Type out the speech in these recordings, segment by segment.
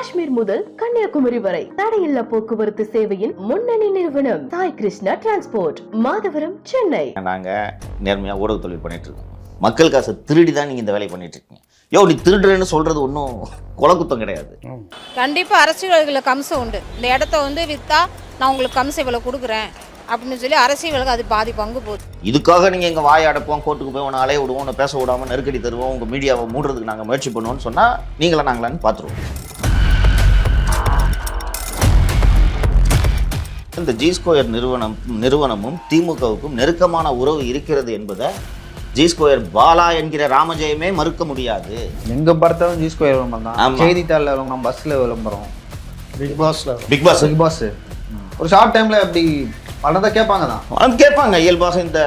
காஷ்மீர் முதல் கன்னியாகுமரி வரை தடையில்லா போக்குவரத்து சேவையின் முன்னணி நிறுவனம் சாய் கிருஷ்ணா டிரான்ஸ்போர்ட், மாதவரம், சென்னை. நாங்க நேர்மையா ஊடக தொழில் பண்ணிட்டு இருக்கோம். மக்கள் காசை திருடி தான் நீங்க இந்த வேலையை பண்ணிட்டு இருக்கீங்க. நீ திருடுறேன்னு சொல்றது ஒன்றும் குலக்குத்தம் கிடையாது. கண்டிப்பா அரசியல்வாதிகளுக்கு கம்சம் உண்டு. இந்த இடத்த வித்தா நான் உங்களுக்கு கம்சம் இவ்வளவு கொடுக்குறேன் அப்படின்னு சொல்லி அரசியல்வாதிகளுக்கு அது பாதி பங்கு போகுது. இதுக்காக நீங்க எங்க வாயை அடைப்போம், கோர்ட்டுக்கு போய் உன்னை அலைய விடுவோம், உன்னை பேச விடாம நெருக்கடி தருவோம், உங்க மீடியாவை மூடுறதுக்கு நாங்க முயற்சி பண்ணுவோம்னு சொன்னா நீங்களா நாங்களான்னு பார்த்துருவோம். இந்த ஜி ஸ்கொயர் நிறுவனமும் திமுகவுக்கும் நெருக்கமான உறவு இருக்கிறது என்பதை ஜி ஸ்கொயர் பாலா என்கிற ராமஜெயமே மறுக்க முடியாது. எங்க பார்த்தாலும் ஜி ஸ்கொயர் விளம்பரம் தான். செய்தித்தாளில் விளம்பரம், பஸ்ல விளம்பரம், பிக் பாஸ் ஒரு ஷார்ட் டைம்ல அப்படி பலதை கேட்பாங்க தான். கேட்பாங்க இயல்பாக. இந்த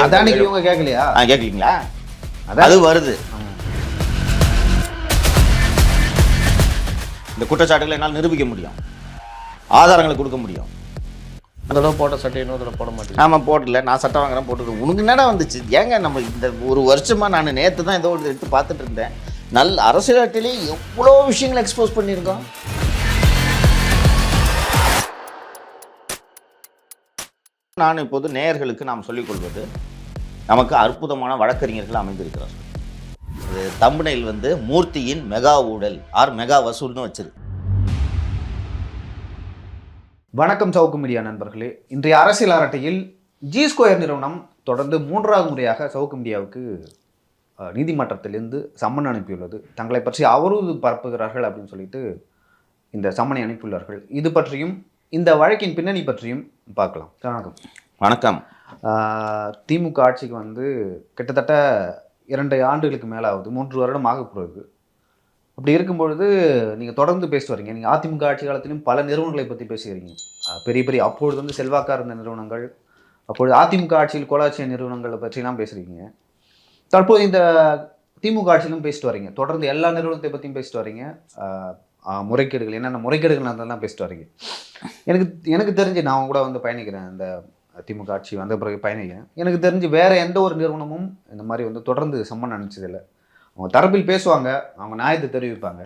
அதானிக்கு இவங்க கேட்கலையா? கேட்கலீங்களா? அது வருது. இந்த குற்றச்சாட்டுகளை என்னால் நிரூபிக்க முடியும், ஆதாரங்களை கொடுக்க முடியும். அதோட போட்ட சட்டை இன்னொரு போட மாட்டேன். ஆமாம், போடல. நான் சட்டை வாங்குறேன், போட்டுருக்கேன். உனக்கு என்னடா வந்துச்சு? ஏங்க நம்ம இந்த ஒரு வருஷமாக நான் நேற்று தான் ஏதோ ஒரு எடுத்து பார்த்துட்டு இருந்தேன். நல்ல அரசியலாட்டிலே எவ்வளோ விஷயங்களை எக்ஸ்போஸ் பண்ணியிருக்கோம். நான் இப்போது நேயர்களுக்கு நாம் சொல்லிக்கொள்வது, நமக்கு அற்புதமான வழக்கறிஞர்கள் அமைந்திருக்கிறார்கள். இது தம்புனையில் மூர்த்தியின் மெகா ஊழல் ஆர் மெகா வசூல்னு வச்சிருக்கு. வணக்கம் சவுக்கு மீடியா நண்பர்களே. இன்றைய அரசியல் அரட்டையில் ஜி ஸ்கொயர் நிறுவனம் தொடர்ந்து 3வது முறையாக சவுக்கு மீடியாவுக்கு நீதிமன்றத்திலிருந்து சம்மன் அனுப்பியுள்ளது. தங்களை பற்றி அவதூறு பரப்புகிறார்கள் அப்படின்னு சொல்லிட்டு இந்த சம்மனை அனுப்பியுள்ளார்கள். இது பற்றியும் இந்த வழக்கின் பின்னணி பற்றியும் பார்க்கலாம். வணக்கம். வணக்கம். திமுக ஆட்சிக்கு கிட்டத்தட்ட 2 ஆண்டுகளுக்கு மேலே ஆகுது, 3 வருடம் ஆக போகிறது. அப்படி இருக்கும்பொழுது நீங்கள் தொடர்ந்து பேசிட்டு வரீங்க. நீங்கள் அதிமுக ஆட்சி காலத்திலும் பல நிறுவனங்களை பற்றி பேசுகிறீங்க. பெரிய பெரிய அப்பொழுது செல்வாக்காக இருந்த நிறுவனங்கள், அப்பொழுது அதிமுக ஆட்சியில் கோலாட்சிய நிறுவனங்களை பற்றிலாம் பேசுகிறீங்க. தற்போது இந்த திமுக ஆட்சியிலும் பேசிட்டு வரீங்க. தொடர்ந்து எல்லா நிறுவனத்தை பற்றியும் பேசிட்டு வரீங்க. முறைகேடுகள், என்னென்ன முறைகேடுகள் அதெல்லாம் பேசிட்டு வரீங்க. எனக்கு தெரிஞ்சு நான் கூட பயணிக்கிறேன், இந்த திமுக ஆட்சி வந்த பிறகு பயணிக்கிறேன். எனக்கு தெரிஞ்சு வேறு எந்த ஒரு நிறுவனமும் இந்த மாதிரி தொடர்ந்து சம்மன் அனுப்பிச்சதில்லை. அவங்க தரப்பில் பேசுவாங்க, அவங்க நியாயத்தை தெரிவிப்பாங்க.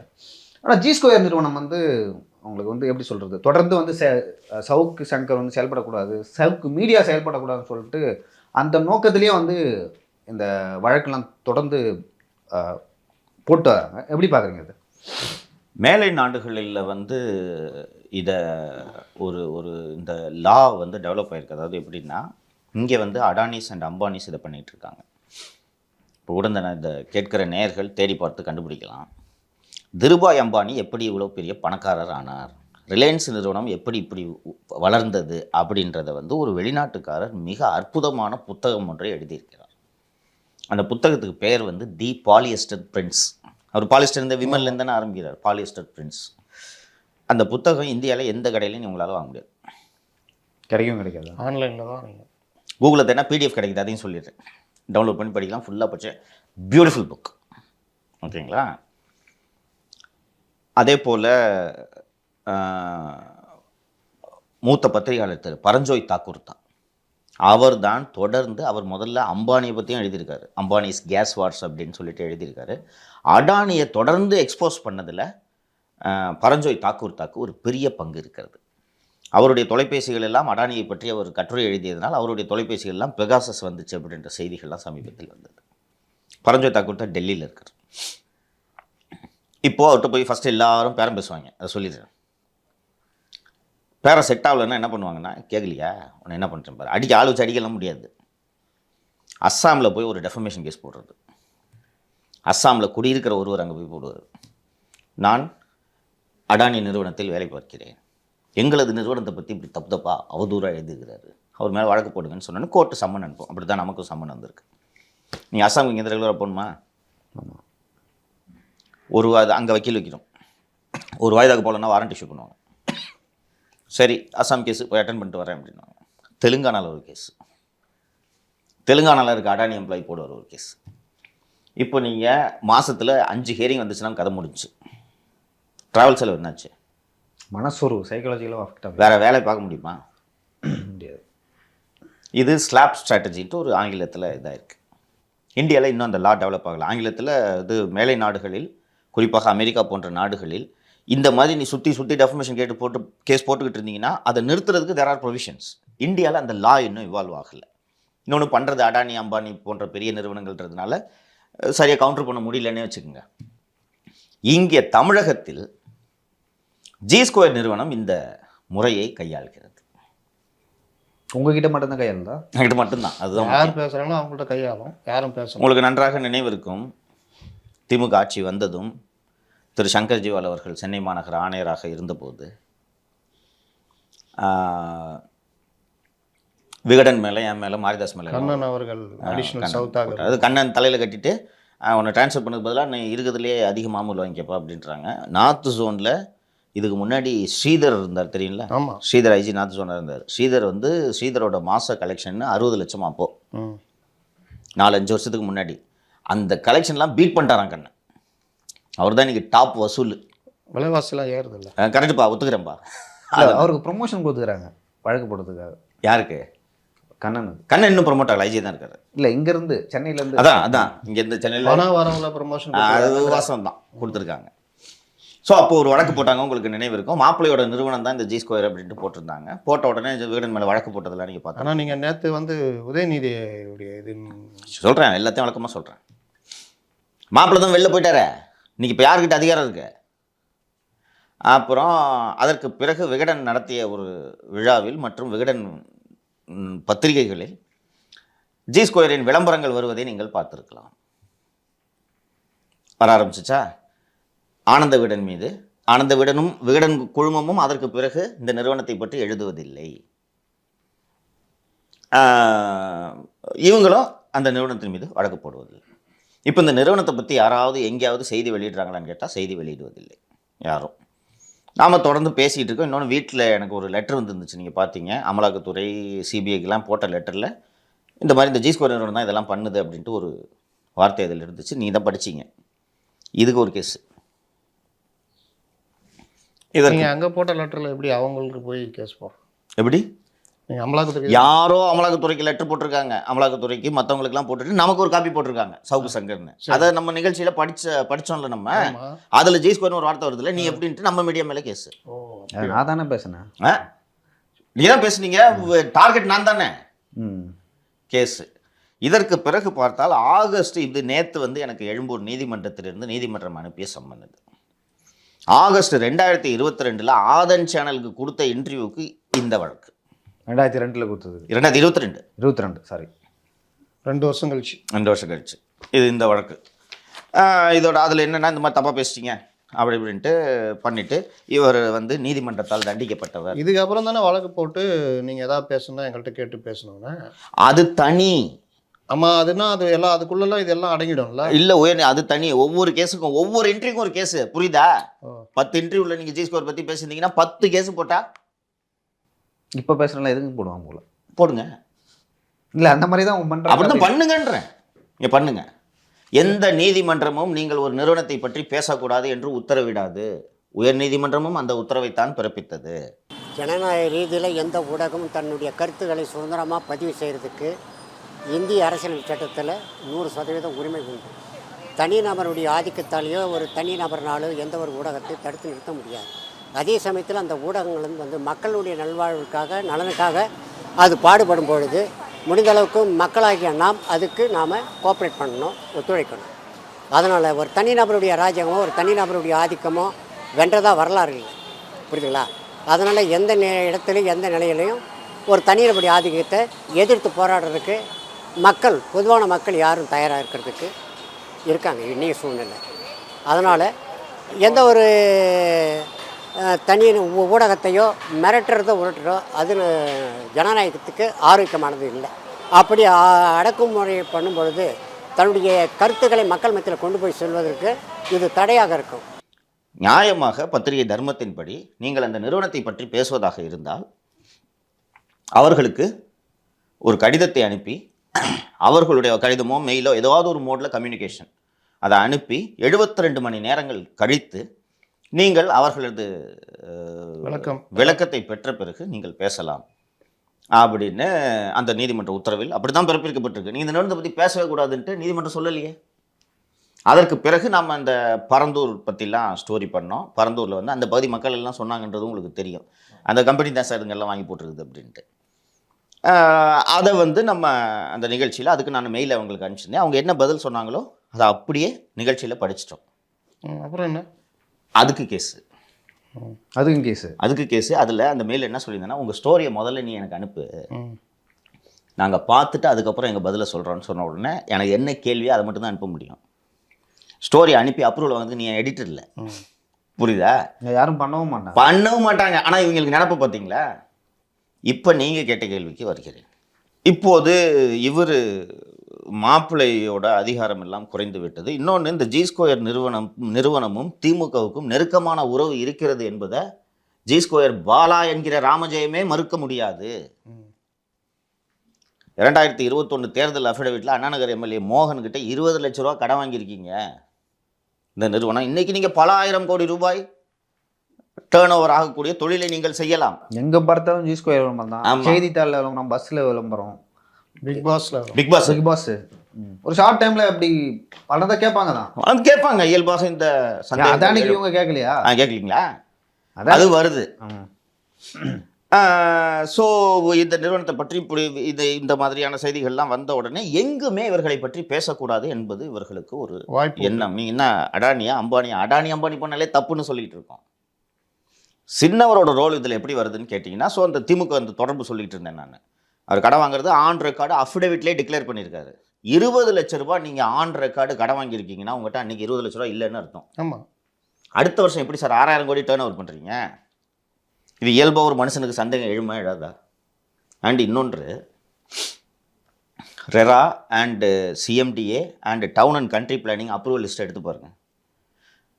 ஆனால் ஜி ஸ்கொயர் நிறுவனம் அவங்களுக்கு எப்படி சொல்கிறது, தொடர்ந்து சவுக்கு சங்கர் செயல்படக்கூடாது, சவுக்கு மீடியா செயல்படக்கூடாதுன்னு சொல்லிட்டு அந்த நோக்கத்திலேயே இந்த வழக்கெல்லாம் தொடர்ந்து போட்டு வராங்க. எப்படி பார்க்குறீங்க? அது மேலை நாடுகளில் இதை ஒரு இந்த லா டெவலப் ஆகிருக்கு. அதாவது எப்படின்னா, இங்கே அடானிஸ் அண்ட் அம்பானிஸ் இதை பண்ணிகிட்டு இருக்காங்க. இப்போ கூட இந்த கேட்கிற நேயர்கள் தேடி பார்த்து கண்டுபிடிக்கலாம். திருபாய் அம்பானி எப்படி இவ்வளோ பெரிய பணக்காரர் ஆனார், ரிலையன்ஸ் நிறுவனம் எப்படி இப்படி வளர்ந்தது அப்படின்றத ஒரு வெளிநாட்டுக்காரர் மிக அற்புதமான புத்தகம் ஒன்றை எழுதியிருக்கிறார். அந்த புத்தகத்துக்கு பெயர் தி பாலியஸ்டர் பிரின்ஸ். அவர் பாலிஸ்டர் இந்த விமன்லேருந்து தானே ஆரம்பிக்கிறார், பாலியஸ்டர் பிரின்ஸ். அந்த புத்தகம் இந்தியாவில் எந்த கடையிலையும் உங்களால் வாங்க முடியாது, கிடைக்காது. ஆன்லைனில் தான் கூகுளில் தானே பிடிஎஃப் கிடைக்குது, அதையும் சொல்லிடுறேன். டவுன்லோட் பண்ணி படிக்கலாம். ஃபுல்லாக படிச்ச பியூட்டிஃபுல் புக். ஓகேங்களா? அதே போல் மூத்த பத்திரிகையாளர் திரு பரஞ்சோய் தாக்கூர் தான். அவர் தான் தொடர்ந்து முதல்ல அம்பானியை பற்றியும் எழுதியிருக்காரு. அம்பானிஸ் கேஸ் வார்ஸ் அப்படின்னு சொல்லிட்டு எழுதியிருக்காரு. அடானியை தொடர்ந்து எக்ஸ்போஸ் பண்ணதில் பரஞ்சோய் தாக்கூர் ஒரு பெரிய பங்கு இருக்கிறது. அவருடைய தொலைபேசிகள் எல்லாம் அடானியை பற்றி அவர் கட்டுரை எழுதியதனால் அவருடைய தொலைபேசிகள் எல்லாம் பெகாசஸ் வந்துச்சு அப்படின்ற செய்திகள்லாம் சமீபத்தில் வந்தது. பரஞ்சோய் தாக்கூர் தான் டெல்லியில் இருக்கார். இப்போது அவர்கிட்ட போய் ஃபஸ்ட்டு எல்லாரும் பேரம் பேசுவாங்க. அதை சொல்லிடுறேன். பேரம் செட் ஆகலைன்னா என்ன பண்ணுவாங்கன்னா, கேட்கலையா உன்னை என்ன பண்ணுறேன் பாரு, ஆள் வச்சு அடிக்கலாம் முடியாது. அஸ்ஸாமில் போய் ஒரு டெஃபமேஷன் கேஸ் போடுறது. அஸ்ஸாமில் குடியிருக்கிற ஒருவர் அங்கே போய் போடுவார், நான் அடானி நிறுவனத்தில் வேலை பார்க்கிறேன், எங்களது நிறுவனத்தை பற்றி இப்படி தப்பாக அவதூறாக எழுதியிருக்கிறாரு, அவர் மேலே வழக்கு போடுங்கன்னு சொன்னோன்னு கோர்ட்டு சம்மன் அனுப்பும். அப்படி தான் நமக்கும் சம்மன் வந்திருக்கு. நீங்கள் அஸ்ஸாமுக்கு இங்கே ரெகுலராக போகணுமா? ஒரு அங்கே வக்கீல் வைக்கணும். ஒரு வாய்தாக்கு போகலன்னா வாரண்ட் இஷ்யூ பண்ணுவாங்க. சரி, அஸ்ஸாம் கேஸு போய் அட்டன் பண்ணிட்டு வரேன் அப்படின்னா. தெலுங்கானாவில் ஒரு கேஸ், தெலுங்கானாவில் இருக்க அடானி எம்ப்ளாயி போடுவார் ஒரு கேஸ். இப்போ நீங்கள் மாதத்தில் 5 ஹியரிங் வந்துச்சுன்னா கதை முடிஞ்சு. ட்ராவல் செலவு என்னாச்சு? மனசொரு சைக்காலஜிக்கலாக அஃபெக்ட் ஆகும். வேறு வேலை பார்க்க முடியுமா? முடியாது. இது ஸ்லாப் ஸ்ட்ராட்டஜின்ட்டு ஒரு ஆங்கிலத்தில் இதாக இருக்குது. இந்தியாவில் இன்னும் அந்த லா டெவலப் ஆகலை. ஆங்கிலத்தில் இது மேலை நாடுகளில், குறிப்பாக அமெரிக்கா போன்ற நாடுகளில் இந்த மாதிரி நீ சுற்றி சுற்றி டெஃபர்மேஷன் போட்டு கேஸ் போட்டுக்கிட்டு இருந்தீங்கன்னா அதை நிறுத்துறதுக்கு தேர் ஆர் ப்ரொவிஷன்ஸ். இந்தியாவில் அந்த லா இன்னும் இவால்வ் ஆகலை. இன்னொன்று பண்ணுறது அடானி அம்பானி போன்ற பெரிய நிறுவனங்கள்ன்றதுனால சரியாக கவுண்டர் பண்ண முடியலன்னே வச்சுக்கோங்க. இங்கே தமிழகத்தில் G2 நிறுவனம் இந்த முறையை கையாளுகிறது. உங்ககிட்ட மட்டும்தான் கையாளுதா? என்கிட்ட மட்டும்தான். அதுதான் யார் பேசுகிறாங்களோ அவங்கள்ட்ட கையாளும், யாரும் பேசணும். உங்களுக்கு நன்றாக நினைவு இருக்கும், திமுக ஆட்சி வந்ததும் திரு சங்கர் ஜிவால் அவர்கள் சென்னை மாநகர ஆணையராக இருந்தபோது விகடன் மேலே, என் மேலே, மாரிதாஸ் மேலே கண்ணன் அவர்கள் அடிஷனல் சவுத்தாக அது கண்ணன் தலையில் கட்டிட்டு உன்னை ட்ரான்ஸ்ஃபர் பண்ணதுக்கு பதிலாக நீ இருக்கிறதுலே அதிக மாமூல் வாங்கிக்கப்பா அப்படின்றாங்க. நார்த் ஜோனில் இதுக்கு முன்னாடி ஸ்ரீதர் இருந்தார் தெரியுங்களா? ஆமாம், ஸ்ரீதர் ஐஜி நார்த் ஜோனாக இருந்தார். ஸ்ரீதரோட மாத கலெக்ஷன் 60 லட்சம் அப்போது, 4-5 வருஷத்துக்கு முன்னாடி. அந்த கலெக்ஷன்லாம் பீட் பண்ணிட்டாரான் கண்ணன். அவர் தான் இன்றைக்கி டாப் வசூல். விலைவாசிலாம் ஏறுது இல்லை? கரெக்டுப்பா, ஒத்துக்கிறேன்ப்பா. அவருக்கு ப்ரொமோஷன் கொடுத்துக்கிறாங்க வழக்கு போடுறதுக்காக. யாருக்கு? கண்ணன். கண்ணன் இன்னும் ப்ரொமோட் ஆகல, ஐஜி தான் இருக்காரு. இல்லை, இங்கேருந்து சென்னையிலேருந்து. அதான் இங்கேருந்து சென்னையில் பணம் வரவங்கள ப்ரமோஷன் அது வாசம் தான் கொடுத்துருக்காங்க. ஸோ அப்போ ஒரு வழக்கு போட்டாங்க, உங்களுக்கு நினைவு இருக்கும். மாப்பிள்ளையோட நிறுவனம் தான் இந்த G2 அப்படின்ட்டு போட்டிருந்தாங்க. போட்ட உடனே விகடன் மேலே வழக்கு போட்டதெல்லாம் நீங்கள் பார்த்தா. ஆனால் நீங்கள் நேற்று வந்து உதயநிதியுடைய இது சொல்கிறேன், எல்லாத்தையும் வழக்கமாக சொல்கிறேன். மாப்பிள்ளை தான் வெளில போயிட்டாரே, இன்னைக்கு இப்போ யாருக்கிட்ட அதிகாரம் இருக்கு? அப்புறம் அதற்கு பிறகு விகடன் நடத்திய ஒரு விழாவில் மற்றும் விகடன் பத்திரிகைகளில் G2 விளம்பரங்கள் வருவதை நீங்கள் பார்த்துருக்கலாம். வர ஆரம்பிச்சிச்சா? ஆனந்த விகடன் மீது ஆனந்த விகடன் குழுமமும் அதற்கு பிறகு இந்த நிறுவனத்தை பற்றி எழுதுவதில்லை. இவங்களும் அந்த நிறுவனத்தின் மீது வழக்கு போடுவதில்லை. இப்போ இந்த நிறுவனத்தை பற்றி யாராவது எங்கேயாவது செய்தி வெளியிடுறாங்களான்னு கேட்டால் செய்தி வெளியிடுவதில்லை யாரும். நாம் தொடர்ந்து பேசிகிட்டு இருக்கோம். இன்னொன்று, வீட்டில் எனக்கு ஒரு லெட்டர் வந்துருந்துச்சு, நீங்கள் பார்த்தீங்க. அமலாக்கத்துறை சிபிஐக்கெலாம் போட்ட லெட்டரில் இந்த மாதிரி இந்த G2 நிறுவனம் தான் இதெல்லாம் பண்ணுது அப்படின்ட்டு ஒரு வார்த்தை அதில் இருந்துச்சு. நீ தான் படிச்சிங்க. இதுக்கு ஒரு கேஸு. நீங்கள் அங்கே போட்ட லெட்டரில் எப்படி அவங்களுக்கு போய் கேஸ் போடுறோம்? எப்படி? நீங்கள் அமலாக்கத்துறை யாரோ அமலாக்கத்துறைக்கு லெட்டர் போட்டிருக்காங்க, அமலாக்கத்துறைக்கு மற்றவங்களுக்குலாம் போட்டுட்டு நமக்கு ஒரு காப்பி போட்டிருக்காங்க, சவுக்கு சங்கர்னு. அதை நம்ம நிகழ்ச்சியில் படித்தோம்ல நம்ம. அதில் G2 ஒரு வார்த்தை வருதுல்ல, நீ எப்படின்ட்டு நம்ம மீடியா மேலே கேஸு. நான் தானே பேசினேன். நீ தான் பேசுனீங்க, டார்கெட் நான் தானே. கேஸு. இதற்கு பிறகு பார்த்தால் ஆகஸ்ட், இது நேற்று வந்து எனக்கு எழும்பூர் நீதிமன்றத்திலிருந்து நீதிமன்றம் அனுப்பிய சம்மன். இது ஆகஸ்ட் 2022 ஆதன் சேனலுக்கு கொடுத்த இன்டர்வியூக்கு இந்த வழக்கு. 2002 கொடுத்தது. 2022 சாரி, 2 வருஷம் கழிச்சு. 2 வருஷம் கழிச்சு இது இந்த வழக்கு. இதோட அதில் என்னென்னா, இந்த மாதிரி தப்பாக பேசிட்டீங்க அப்படி இப்படின்ட்டு பண்ணிவிட்டு இவர் வந்து நீதிமன்றத்தால் தண்டிக்கப்பட்டவர். இதுக்கப்புறம் தானே வழக்கு போட்டு நீங்கள் எதாவது பேசணுன்னா எங்கள்கிட்ட கேட்டு பேசணுன்னா அது தனி. ஆமாம், அதுனா அது எல்லாம் அதுக்குள்ளெல்லாம் இதெல்லாம் அடங்கிடும்ல. இல்லை, அது தனி. ஒவ்வொரு கேஸுக்கும், ஒவ்வொரு இன்டர்வியூக்கும் ஒரு கேஸு, புரியுதா? 10 இன்டர்வியூவில் நீங்கள் G2 பற்றி பேசியிருந்தீங்கன்னா 10 கேஸு போட்டால் இப்போ பேசுகிறலாம் எதுக்கு போடுவாங்க போல. போடுங்க. இல்லை, அந்த மாதிரி தான் பண்ணுறேன். அப்படி தான் பண்ணுங்கன்றேன். நீங்கள் பண்ணுங்க. எந்த நீதிமன்றமும் நீங்கள் ஒரு நிறுவனத்தை பற்றி பேசக்கூடாது என்று உத்தரவிடாது. உயர் நீதிமன்றமும் அந்த உத்தரவைத்தான் பிறப்பித்தது. ஜனநாயக ரீதியில் எந்த ஊடகமும் தன்னுடைய கருத்துக்களை சுதந்திரமாக பதிவு செய்கிறதுக்கு இந்திய அரசியல் சட்டத்தில் 100% உரிமை உண்டு. தனிநபருடைய ஆதிக்கத்தாலேயோ ஒரு தனிநபர்னாலோ எந்த ஒரு ஊடகத்தை தடுத்து நிறுத்த முடியாது. அதே சமயத்தில் அந்த ஊடகங்களும் வந்து மக்களுடைய நல்வாழ்வுக்காக, நலனுக்காக அது பாடுபடும் பொழுது முடிந்தளவுக்கு மக்களாகிய அதுக்கு நாம் கோஆப்ரேட் பண்ணணும், ஒத்துழைக்கணும். அதனால் ஒரு தனிநபருடைய ராஜ்யமோ ஒரு தனிநபருடைய ஆதிக்கமோ வென்றதாக வரலாறு இல்லை, புரியுதுங்களா? அதனால் எந்த இடத்துலையும் எந்த நிலையிலையும் ஒரு தனிநபருடைய ஆதிக்கத்தை எதிர்த்து போராடுறதுக்கு பொதுவான மக்கள் யாரும் தயாராக இருக்கிறதுக்கு இருக்காங்க இன்றைய சூழ்நிலை. அதனால் எந்த ஒரு தனி ஊடகத்தையோ மிரட்டுறதோ உருட்டுறோ அது ஜனநாயகத்துக்கு ஆரோக்கியமானது இல்லை. அப்படி அடக்குமுறை பண்ணும் பொழுது தன்னுடைய கருத்துக்களை மக்கள் மத்தியில் கொண்டு போய் செல்வதற்கு இது தடையாக இருக்கும். நியாயமாக பத்திரிகை தர்மத்தின்படி நீங்கள் அந்த நிறுவனத்தை பற்றி பேசுவதாக இருந்தால் அவர்களுக்கு ஒரு கடிதத்தை அனுப்பி, அவர்களுடைய கடிதமோ மெயிலோ ஏதாவது ஒரு மோடில் கம்யூனிகேஷன் அதை அனுப்பி 72 மணி நேரங்கள் கழித்து நீங்கள் அவர்களது விளக்கத்தை பெற்ற பிறகு நீங்கள் பேசலாம் அப்படின்னு அந்த நீதிமன்ற உத்தரவில் அப்படி தான் பிறப்பிக்கப்பட்டிருக்கு. நீங்கள் இந்த நிறுவனத்தை பற்றி பேசவே கூடாதுன்ட்டு நீதிமன்றம் சொல்லலையே. அதற்கு பிறகு நம்ம இந்த பரந்தூர் பற்றிலாம் ஸ்டோரி பண்ணோம். பரந்தூரில் வந்து அந்த பகுதி மக்கள் எல்லாம் சொன்னாங்கன்றது உங்களுக்கு தெரியும். அந்த கம்பெனி தான் சார் இதுங்கெல்லாம் வாங்கி போட்டுருக்குது அப்படின்ட்டு. அதை வந்து நம்ம அந்த நிகழ்ச்சியில் அதுக்கு நான் மெயில் அவங்களுக்கு அனுப்பிச்சிருந்தேன். அவங்க என்ன பதில் சொன்னாங்களோ அதை அப்படியே நிகழ்ச்சியில் படிச்சிட்டோம். அப்புறம் என்ன? அதுக்கு கேஸு அதில் அந்த மெயில் என்ன சொல்லியிருந்தேன்னா, உங்கள் ஸ்டோரியை முதல்ல நீ எனக்கு அனுப்பு, நாங்கள் பார்த்துட்டு அதுக்கப்புறம் எங்கள் பதிலை சொல்கிறோன்னு சொன்ன உடனே எனக்கு என்ன கேள்வியோ அதை மட்டும் தான் அனுப்ப முடியும். ஸ்டோரி அனுப்பி அப்ரூவல் வந்து நீ எடிட்டர் இல்லை, புரியுதா? யாரும் பண்ணவும் மாட்டாங்க. ஆனால் இவங்களுக்கு நினப்பு பார்த்தீங்களா? இப்போ நீங்கள் கேட்ட கேள்விக்கு வருகிறேன். இப்போது இவர் மாப்பிள்ளையோட அதிகாரம் எல்லாம் குறைந்து விட்டது. இன்னொன்று, இந்த G2 நிறுவனமும் திமுகவுக்கும் நெருக்கமான உறவு இருக்கிறது என்பதை G2 பாலா என்கிற ராமஜெயமே மறுக்க முடியாது. 2021 தேர்தல் அஃபிடவிட்டில் அண்ணாநகர் எம்எல்ஏ மோகன் கிட்ட 20 லட்ச ரூபா கடன் வாங்கியிருக்கீங்க இந்த நிறுவனம். இன்னைக்கு நீங்கள் பல ஆயிரம் கோடி ரூபாய் டேர்ன் ஓவர் ஆகக்கூடிய தொழிலை நீங்கள் செய்யலாம். எங்க பார்த்தாலும் G2 விளம்பரம் தான். செய்தித்தாளில் விளம்பரம், பஸ்ஸில் விளம்பரம், பிக் பாஸ் ஒரு ஷார்ட் டைம்ல அப்படி பலதை கேட்பாங்க தான். கேட்பாங்க இயல்பாக. இந்த அதானிக்கு இவங்க கேட்கலையா? கேட்கலீங்களா? அது வருது. ஸோ இந்த நிறுவனத்தை பற்றி இந்த மாதிரியான செய்திகள்லாம் வந்த உடனே எங்குமே இவர்களை பற்றி பேசக்கூடாது என்பது இவர்களுக்கு ஒரு எண்ணம். நீங்க என்ன அடானியா அம்பானி பண்ணாலே தப்புன்னு சொல்லிட்டு இருக்கோம். சின்னவரோட ரோல் இதில் எப்படி வருதுன்னு கேட்டிங்கன்னா, ஸோ அந்த திமுக அந்த தொடர்பு சொல்லிட்டு இருந்தேன் நான். அவர் கடன் வாங்குறது ஆன் ரெக்கார்டு அஃபிடவிட்லேயே டிக்ளேர் பண்ணியிருக்காரு. 20 லட்ச ரூபாய் நீங்கள் ஆன் ரெக்கார்டு கடன் வாங்கியிருக்கீங்கன்னா உங்கள்கிட்ட அன்றைக்கி 20 லட்ச ரூபா இல்லைன்னு அர்த்தம். ஆமாம். அடுத்த வருஷம் எப்படி சார் 6000 கோடி டேர்ன் ஓவர் பண்ணுறீங்க? இது இயல்பாக ஒரு மனுஷனுக்கு சந்தேகம் எழுமா எழாதா? அண்ட் இன்னொன்று, RERA and CMDA and town and country planning approval list எடுத்து பாருங்கள்.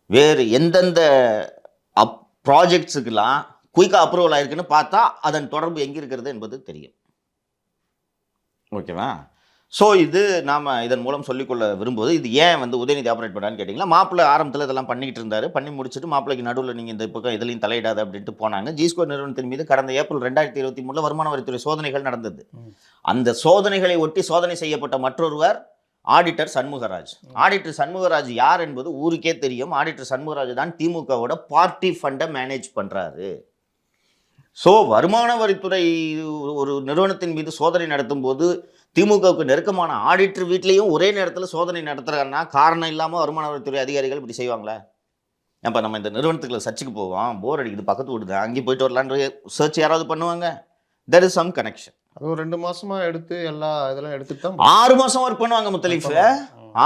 வேறு எந்தெந்த ப்ராஜெக்ட்ஸுக்கெல்லாம் குயிக்காக அப்ரூவல் ஆயிருக்குன்னு பார்த்தா அதன் தொடர்பு எங்கே இருக்கிறது என்பது தெரியும். ஓகேவா? ஸோ இது நாம் இதன் மூலம் சொல்லிக்கொள்ள விரும்புவது, இது ஏன் வந்து உதயநிதி ஆப்ரேட் பண்ணான்னு கேட்டிங்கன்னா, மாப்பிள்ளை ஆரம்பத்தில் இதெல்லாம் பண்ணிக்கிட்டு இருந்தார். பண்ணி முடிச்சுட்டு மாப்பிள்ளைக்கு நடுவில் நீங்கள் இந்த பக்கம் இதுலையும் தலையிடாது அப்படின்ட்டு போனாங்க. G2 நிறுவனத்தின் மீது கடந்த ஏப்ரல் 2023 வருமான வரித்துறை சோதனைகள் நடந்தது. அந்த சோதனைகளை ஒட்டி சோதனை செய்யப்பட்ட மற்றொருவர் ஆடிட்டர் சண்முகராஜ். ஆடிட்டர் சண்முகராஜ் யார் என்பது ஊருக்கே தெரியும். ஆடிட்டர் சண்முகராஜ் தான் திமுகவோட பார்ட்டி ஃபண்டை மேனேஜ் பண்ணுறாரு. ஸோ வருமான வரித்துறை ஒரு நிறுவனத்தின் மீது சோதனை நடத்தும் போது திமுகவுக்கு நெருக்கமான ஆடிட்டர் வீட்லேயும் ஒரே நேரத்தில் சோதனை நடத்துகிறாங்கன்னா காரணம் இல்லாமல் வருமான வரித்துறை அதிகாரிகள் இப்படி செய்வாங்களே? அப்போ நம்ம இந்த நிறுவனத்துக்குள்ள சர்ச்சுக்கு போவோம், போர் அடிக்குது, பக்கத்து வீடு தான், அங்கேயும் போயிட்டு வரலான்ற சர்ச் யாராவது பண்ணுவாங்க? There is some connection. அது ஒரு 2 மாசமா எடுத்து எல்லா இதெல்லாம் எடுத்துட்டு தான் 6 மாதம் ஒர்க் பண்ணுவாங்க முத்தலீஃப்.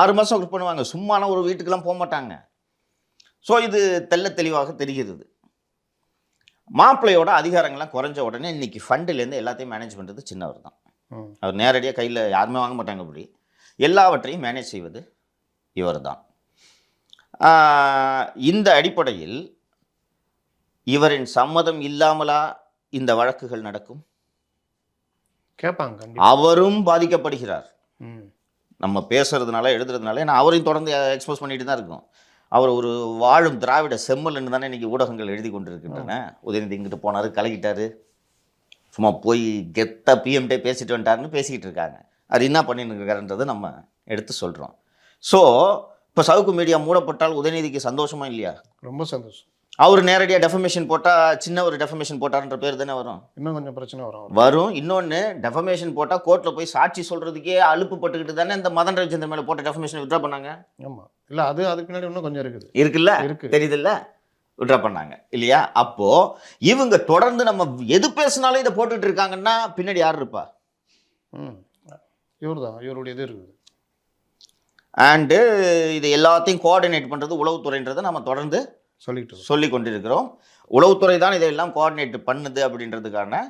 6 மாதம் ஒர்க் பண்ணுவாங்க. சும்மான ஒரு வீட்டுக்கெல்லாம் போக மாட்டாங்க. ஸோ இது தெல்ல தெளிவாக தெரிகிறது. மாப்பிள்ளையோட அதிகாரங்கள்லாம் குறைஞ்ச உடனே இன்னைக்கு ஃபண்டிலேருந்து எல்லாத்தையும் மேனேஜ் பண்ணுறது சின்னவர் தான். அவர் நேரடியாக கையில் யாருமே வாங்க மாட்டாங்க. அப்படி எல்லாவற்றையும் மேனேஜ் செய்வது இவர் தான். இந்த அடிப்படையில் இவரின் சம்மதம் இல்லாமலா இந்த வழக்குகள் நடக்கும்? கேட்பாங்க. அவரும் பாதிக்கப்படுகிறார். நம்ம பேசுறதுனால எழுதுறதுனால, ஏன்னா அவரையும் தொடர்ந்து எக்ஸ்போஸ் பண்ணிட்டு தான் இருக்கும். அவர் ஒரு வாழும் திராவிட செம்மல்னு தானே இன்றைக்கி ஊடகங்கள் எழுதி கொண்டிருக்கின்றன. உதயநிதி இங்கிட்டு போனார், கலக்கிட்டாரு, சும்மா போய் கெத்தா பிஎம்டே பேசிட்டு வந்துட்டாருன்னு பேசிக்கிட்டு இருக்காங்க. அது என்ன பண்ணிட்டு இருக்காருன்றதை நம்ம எடுத்து சொல்கிறோம். ஸோ இப்போ சவுக்கு மீடியா மூடப்பட்டால் உதயநிதிக்கு சந்தோஷமா இல்லையா? ரொம்ப சந்தோஷம். அவர் நேரடியாக டெஃபமேஷன் போட்டால், சின்ன ஒரு டெஃபமேஷன் போட்டார்ன்ற பேர் தானே வரும். இன்னும் கொஞ்சம் பிரச்சனை வரும். இன்னொன்று, டெஃபமேஷன் போட்டால் கோர்ட்டில் போய் சாட்சி சொல்கிறதுக்கே அலுப்பு பட்டுக்கிட்டு தானே இந்த மதன் ரவிச்சந்திரன் மேலே போட்ட டெஃபமேஷன் விட்ரா பண்ணாங்க. ஆமாம். இல்லை, அதுக்கு பின்னாடி இன்னும் கொஞ்சம் இருக்குல்ல, தெரியுதுல்ல, விட்ரா பண்ணாங்க இல்லையா? அப்போது இவங்க தொடர்ந்து நம்ம எது பேசினாலும் இதை போட்டுட்டு இருக்காங்கன்னா பின்னாடி யார் இருப்பா? இவர் தான், இவருடைய இது இருக்குது. அண்டு இது எல்லாத்தையும் கோஆர்டினேட் பண்ணுறது உளவுத்துறைன்றதை நம்ம தொடர்ந்து சொல்லி கொண்டிருக்கிறோம். உளவுத்துறை தான் இதையெல்லாம் கோஆர்டினேட் பண்ணுது அப்படின்றதுக்கான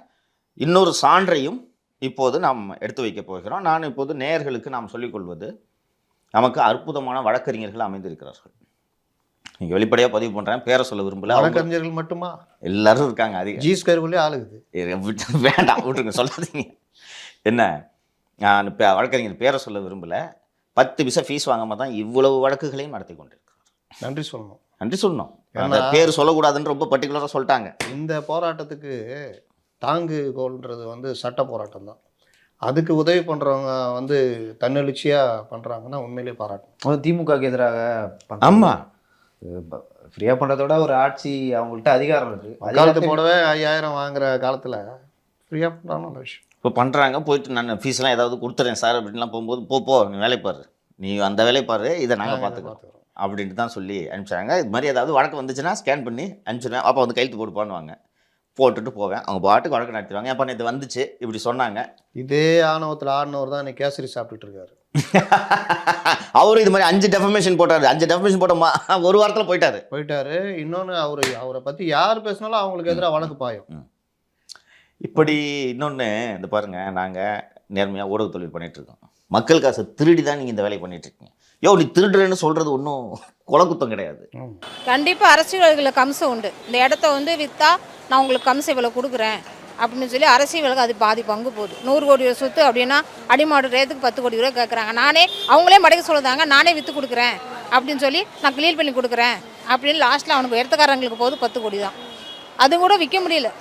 இன்னொரு சான்றையும் இப்போது நாம் எடுத்து வைக்க போகிறோம். நான் இப்போது நேயர்களுக்கு நாம் சொல்லிக்கொள்வது, நமக்கு அற்புதமான வழக்கறிஞர்கள் அமைந்திருக்கிறார்கள். நீங்கள் வெளிப்படையாக பதிவு பண்ணுறேன், பேரை சொல்ல விரும்பல. வழக்கறிஞர்கள் மட்டுமா? எல்லாரும் இருக்காங்க. அதிக G2 ஆளுகுது. வேண்டாம், விட்டுருங்க, சொல்லாதீங்க. என்ன, நான் வழக்கறிஞர் பேரை சொல்ல விரும்பலை. 10 பைசா ஃபீஸ் வாங்காமல் தான் இவ்வளவு வழக்குகளையும் நடத்தி கொண்டிருக்கிறார். நன்றி சொல்லணும். அந்த பேர் சொல்லக்கூடாதுன்னு ரொம்ப பர்டிகுலராக சொல்லிட்டாங்க. இந்த போராட்டத்துக்கு தாங்கு கோல்ன்றது சட்ட போராட்டம் தான். அதுக்கு உதவி பண்ணுறவங்க வந்து தன்னெழுச்சியாக பண்ணுறாங்கன்னா உண்மையிலேயே பாராட்டணும். திமுகவுக்கு எதிராக ஆமா. ஃப்ரீயா பண்றதோட ஒரு ஆட்சி அவங்கள்ட்ட அதிகாரம் இருக்கு. காலத்து போடவே 5000 வாங்குற காலத்தில் ஃப்ரீயாக பண்ணுறாங்க நல்ல விஷயம். இப்போ பண்ணுறாங்க, போயிட்டு நான் ஃபீஸ்லாம் ஏதாவது கொடுத்துறேன் சார் அப்படின்லாம் போகும்போது போ நீ வேலை பாரு, நீ அந்த வேலை பாரு, இதை நாங்கள் பார்த்துக்கிறோம் அப்படின்ட்டு தான் சொல்லி அனுப்பிச்சாங்க. இது மாதிரி ஏதாவது வழக்கு வந்துச்சுன்னா ஸ்கேன் பண்ணி அனுப்பிச்சிடுவேன், அப்போ வந்து கையெழுத்து போட்டு பண்ணுவாங்க, போட்டுட்டு போவேன். அவங்க பாட்டுக்கு வழக்கு நடத்திடுவாங்க. அப்போ இது வந்துச்சு இப்படி சொன்னாங்க. இதே ஆணவத்தில் ஆடினவர் தான் இன்னைக்கு கேசரி சாப்பிட்டுட்டு இருக்காரு. அவரு இது மாதிரி 5 டெஃபமேஷன் போட்டாரு. 5 டெஃபமேஷன் போட்டோமா ஒரு வாரத்தில் போயிட்டாரு. இன்னொன்று அவரை பற்றி யார் பேசினாலும் அவங்களுக்கு எதிராக வழக்கு பாயும். இப்படி இன்னொன்று இந்த பாருங்க, நாங்கள் நேர்மையாக ஊடக தொழில் பண்ணிட்டு இருக்கோம். மக்கள் காசை திருடி தான் நீங்கள் இந்த வேலையை பண்ணிட்டு இருக்கீங்க. நீ திருடுறேன்னு சொல்றது ஒன்றும் குலக்குத்தம் கிடையாது. கண்டிப்பாக அரசியல்வாதிகளுக்கு அம்சம் உண்டு. இந்த இடத்த வந்து விற்றா நான் உங்களுக்கு கம்சம் இவ்வளோ கொடுக்குறேன் அப்படின்னு சொல்லி அரசியல்வாதிகளுக்கு அது பாதி பங்கு போகுது. 100 கோடி ரூபா சொத்து அப்படின்னா அடிமாடு ரேத்துக்கு 10 கோடி ரூபா கேட்குறாங்க. நானே அவங்களே மடக்க சொல்லுதாங்க, நானே விற்று கொடுக்குறேன் அப்படின்னு சொல்லி நான் கிளீன் பண்ணி கொடுக்குறேன் அப்படின்னு லாஸ்ட்டில் அவனுக்கு இடத்துக்காரங்களுக்கு போகுது 10 கோடி தான். அது கூட விற்க முடியல.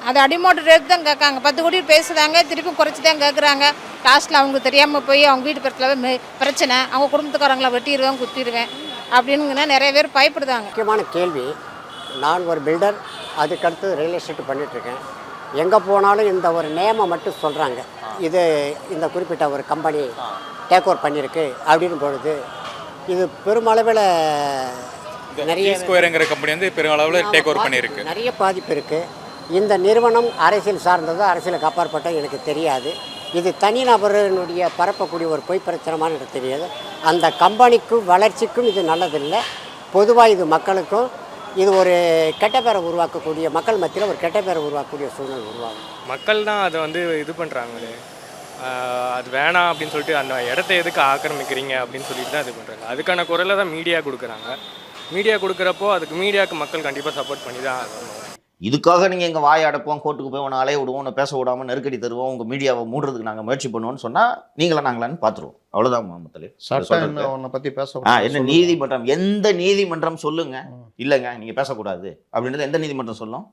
அது அடிமாடு ரேட் தான் கேட்காங்க. 10 கோடி பேசுகிறாங்க, திருப்பி குறைச்சி தான் கேட்குறாங்க. லாஸ்ட்டில் அவங்களுக்கு தெரியாமல் போய் அவங்க வீட்டு பக்கத்தில் பிரச்சனை, அவங்க குடும்பத்துக்காரங்கள வெட்டிடுவேன் குத்திடுவேன் அப்படின்னு நிறைய பேர் பயப்படுதாங்க. முக்கியமான கேள்வி, நான் ஒரு பில்டர், அதுக்கடுத்து ரியல் எஸ்டேட் பண்ணிகிட்ருக்கேன். எங்கே போனாலும் இந்த ஒரு நேமை மட்டும் சொல்கிறாங்க, இது இந்த குறிப்பிட்ட ஒரு கம்பெனி டேக் ஓவர் பண்ணியிருக்கு அப்படின்னு பொழுது இது பெருமளவில் நிறைய ஸ்கொயருங்கிற கம்பெனி வந்து பெருமளவில் டேக் ஓவர் பண்ணியிருக்கு. நிறைய பாதிப்பு இருக்குது. இந்த நிறுவனம் அரசியல் சார்ந்ததோ அரசியலுக்கு அப்பாற்பட்ட எனக்கு தெரியாது. இது தனிநபரனுடைய பரப்பக்கூடிய ஒரு பொய் பிரச்சனமானு எனக்கு தெரியாது. அந்த கம்பெனிக்கும் வளர்ச்சிக்கும் இது நல்லதில்லை. பொதுவாக இது மக்களுக்கும் இது ஒரு கெட்ட பேரை உருவாக்கக்கூடிய, மக்கள் மத்தியில் ஒரு கெட்ட பேரை உருவாக்கக்கூடிய சூழ்நிலை உருவாகும். மக்கள் தான் அதை வந்து இது பண்ணுறாங்களே, அது வேணாம் அப்படின்னு சொல்லிட்டு அந்த இடத்த எதுக்கு ஆக்கிரமிக்கிறீங்க அப்படின்னு சொல்லிட்டு தான் இது பண்ணுறாங்க. அதுக்கான குரலை தான் மீடியா கொடுக்குறாங்க. மீடியா கொடுக்குறப்போ அதுக்கு மீடியாவுக்கு மக்கள் கண்டிப்பாக சப்போர்ட் பண்ணி தான் ஆகணும். இதுக்காக நீங்கள் எங்கள் வாயை அடைப்போம், கோர்ட்டுக்கு போய் உன்னை அலைய விடுவோம், உன்னை பேச விடாமல் நெருக்கடி தருவோம், உங்கள் மீடியாவை மூடுறதுக்கு நாங்கள் முயற்சி பண்ணுவோம்னு சொன்னால் நாங்களான்னு பார்த்துருவோம். அவ்வளோதான் மாமத்தலே. உன்னை பற்றி என்ன நீதிமன்றம், எந்த நீதிமன்றம் சொல்லுங்க இல்லைங்க நீங்கள் பேசக்கூடாது அப்படின்றது எந்த நீதிமன்றம் சொல்லும்?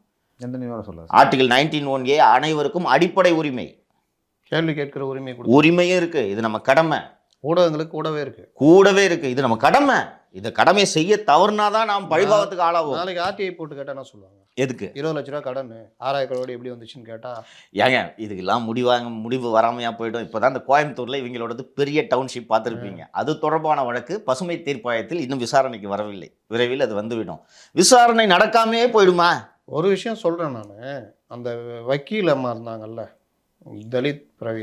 எந்த நீதிமன்றம் சொல்லுங்க? ஆர்டிகல் 19(1)A அனைவருக்கும் அடிப்படை உரிமை, கேள்வி கேட்கிற உரிமையும் இருக்கு. இது நம்ம கடமை. ஊடகங்களுக்கு கூடவே இருக்கு. இது நம்ம கடமை. இந்த கடமையை செய்ய தவறுனாதான் நாம் பழிபாவத்துக்கு ஆளாகும். நாளைக்கு ஆர்டிஐ போட்டு கேட்டா என்ன சொல்லுவாங்க? எதுக்கு 20 லட்ச ரூபா கடன் 6000 கோடி எப்படி வந்துச்சுன்னு கேட்டா ஏங்க இதுக்கெல்லாம் முடிவு வராமையா போயிடும். இப்போதான் இந்த கோயம்புத்தூர்ல இவங்களோடது பெரிய டவுன்ஷிப் பார்த்துருப்பீங்க. அது தொடர்பான வழக்கு பசுமை தீர்ப்பாயத்தில் இன்னும் விசாரணைக்கு வரவில்லை. விரைவில் அது வந்துவிடும். விசாரணை நடக்காமே போயிடுமா? ஒரு விஷயம் சொல்றேன் நான், அந்த வக்கீல் அம்மா இருந்தாங்கல்ல,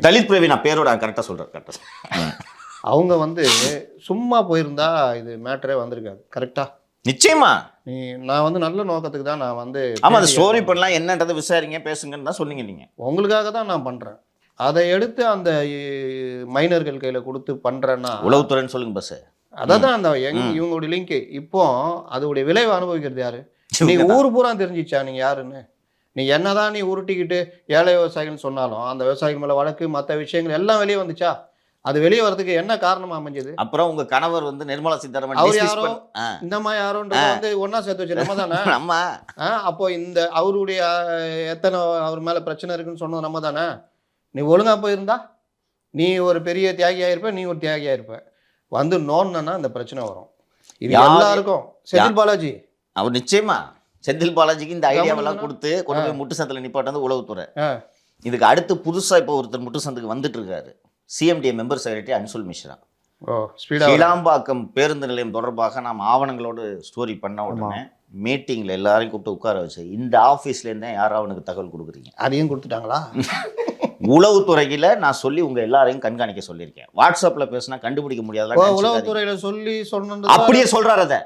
தலித் பிரவீன், நான் பேரோட கரெக்டாக சொல்கிறேன். கரெக்டாக அவங்க வந்து சும்மா போயிருந்தா இது மேட்டரே வந்திருக்காது. கரெக்டா? நிச்சயமா. நான் வந்து நல்ல நோக்கத்துக்கு தான் நான் வந்து ஆமாம் அந்த ஸ்டோரி பண்ணலாம், என்னன்றதை விசாரிங்க பேசுங்கன்னு தான் சொன்னீங்க. நீங்கள் உங்களுக்காக தான் நான் பண்ணுறேன். அதை எடுத்து அந்த மைனர்கள் கையில் கொடுத்து பண்ணுறேன்னா உளவுத்துறைன்னு சொல்லுங்க பஸ். அதான் அந்த இவங்களுடைய லிங்க். இப்போ அதோடைய விளைவு அனுபவிக்கிறது யாரு? நீங்க ஊர் பூரா தெரிஞ்சிச்சா நீங்க யாருன்னு? நீ என்னதான் நீ உருட்டிக்கிட்டு ஏழை விவசாயிகள்னு சொன்னாலும் அந்த விவசாயிகள் மேலே வழக்கு மற்ற விஷயங்கள் எல்லாம் வெளியே வந்துச்சா? அது வெளியே வரதுக்கு என்ன காரணமா அமைஞ்சது? அப்புறம் உங்க கணவர் வந்து நிர்மலா சீதாராமன் அவர் யாரோ இந்த மாதிரி யாரோன்றது வந்து ஒன்னா சேர்த்து வச்சு நம்ம தானே நம்ம. அப்போ இந்த அவருடைய எத்தனை அவர் மேல பிரச்சனை இருக்குன்னு சொன்னது நம்ம தானே. நீ ஒழுங்கா போயிருந்தா நீ ஒரு பெரிய தியாகியா இருப்ப, நீ ஒரு தியாகியா இருப்ப. வந்து நோன்னா அந்த பிரச்சனை வரும். இது எல்லாருக்கும். செந்தில் பாலாஜி அவர் நிச்சயமா செந்தில் பாலாஜிக்கு இந்த ஐடியாவெல்லாம் கொடுத்து கொண்டு போய் முட்டு சந்தில் நிப்பாட்டு வந்து உளவுத்துறை. இதுக்கு அடுத்து புதுசா இப்போ ஒருத்தர் முட்டு சந்துக்கு வந்துட்டு இருக்காரு. CMDA member secretary Anshul Mishra. கீழாம்பாக்கம் பேருந்து நிலையம் தொடர்பாக நாம் ஆவணங்களோடு ஸ்டோரி பண்ண உடனே மீட்டிங்கில் எல்லாரையும் கூப்பிட்டு உட்கார வச்சு இந்த ஆஃபீஸ்லேருந்தே யாரும் அவனுக்கு தகவல் கொடுக்குறீங்க? அதையும் கொடுத்துட்டாங்களா? உளவுத்துறையில் நான் சொல்லி உங்கள் எல்லாரையும் கண்காணிக்க சொல்லியிருக்கேன். வாட்ஸ்அப்பில் பேசினா கண்டுபிடிக்க முடியாத உளவுத்துறையில் சொல்லி சொன்ன அப்படியே சொல்கிறார். அதை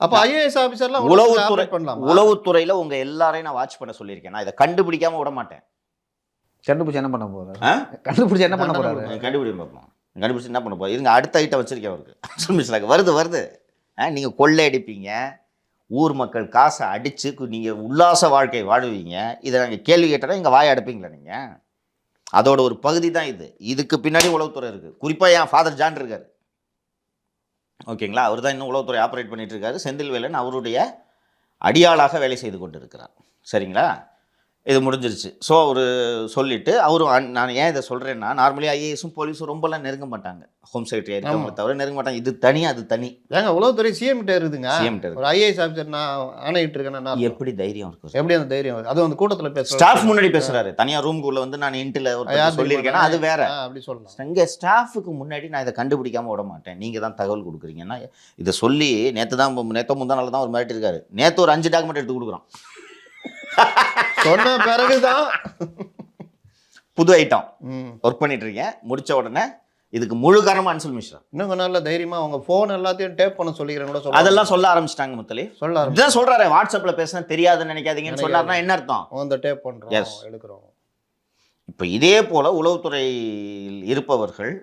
அப்போ ஐஏஎஸ் ஆஃபீஸர்லாம் உளவுத்துறையில் உங்கள் எல்லாரையும் நான் வாட்ச் பண்ண சொல்லியிருக்கேன். நான் இதை கண்டுபிடிக்காம விட மாட்டேன். கண்டுபிடிச்சு என்ன பண்ண போறாரு? கண்டுபிடிச்சு என்ன பண்ண போறாரு? கண்டுபிடிச்சு பார்ப்போம். கண்டுபிடிச்சு என்ன பண்ண போறாரு? இதுங்க அடுத்த ஐட்டம் வச்சிருக்கேன் அவருக்கு. வருது. நீங்கள் கொள்ளை அடிப்பீங்க, ஊர் மக்கள் காசை அடித்து நீங்கள் உல்லாச வாழ்க்கை வாழுவீங்க. இதை நாங்கள் கேள்வி கேட்டால் இங்கே வாய அடைப்பீங்களா நீங்கள்? அதோட ஒரு பகுதி தான் இது. இதுக்கு பின்னாடி உளவுத்துறை இருக்குது. குறிப்பாக என் ஃபாதர் ஜான் இருக்கார். ஓகேங்களா? அவர் தான் இன்னும் உளவுத்துறை ஆப்ரேட் பண்ணிட்டு இருக்காரு. செந்தில்வேலன் அவருடைய அடியாளாக வேலை செய்து கொண்டு இருக்கிறார். சரிங்களா? இது முடிஞ்சிருச்சு. ஸோ அவர் சொல்லிவிட்டு அவரும் நான் ஏன் இதை சொல்கிறேன்னா, நார்மலி ஐஏஎஸும் போலீஸும் ரொம்பலாம் நெருங்க மாட்டாங்க, ஹோம் செக்ரட்டரி இருக்கவங்களை தவிர நெருங்க மாட்டாங்க. இது தனி, அது தனி. ஏங்க உளவுத்துறை சிஎம் கிட்ட இருக்குதுங்க. சிஎம் ஒரு ஐஏஎஸ் ஆஃபீஸர் நான் ஆணையிட்டு இருக்கேன்னா எப்படி தைரியம் இருக்கும்? எப்படி அந்த தைரியம் வருது? அதுவும் அந்த கூட்டத்தில் பேசுற ஸ்டாஃப் முன்னாடி பேசுறாரு. தனியாக ரூம்குள்ளே வந்து நான் இன்ட்டில் சொல்லியிருக்கேன்னா அது வேற. அப்படி சொல்லலாம். இங்கே ஸ்டாஃபுக்கு முன்னாடி நான் இதை கண்டுபிடிக்காம விட மாட்டேன், நீங்கள் தான் தகவல் கொடுக்குறீங்கன்னா இதை சொல்லி நேற்று முந்தா நாள் தான் ஒரு மிரட்டி இருக்காரு. நேற்று ஒரு 5 டாக்குமெண்ட் எடுத்து கொடுக்குறோம். சொன்ன பிறகுதான் புது ஐட்டம் ஒர்க் பண்ணிட்டு இருக்கேன். முடிச்ச உடனே இதுக்கு முழு காரணமா அன்சுல் மிஸ்ரா. இன்னும் கொஞ்சம் நாள்ல தைரியமா அவங்க போன் எல்லாத்தையும் டேப் பண்ண சொல்லிக்கிறேன் கூட சொல்ல. அதெல்லாம் சொல்ல ஆரம்பிச்சிட்டாங்க முத்தலி. சொல்ல இதுதான் சொல்றாரு, வாட்ஸ்அப்ல பேசினா தெரியாதுன்னு நினைக்காதீங்கன்னு சொன்னார்னா என்ன அர்த்தம்? அந்த டேப் பண்றோம், எடுக்கிறோம். இப்போ இதே போல உளவுத்துறையில் இருப்பவர்கள்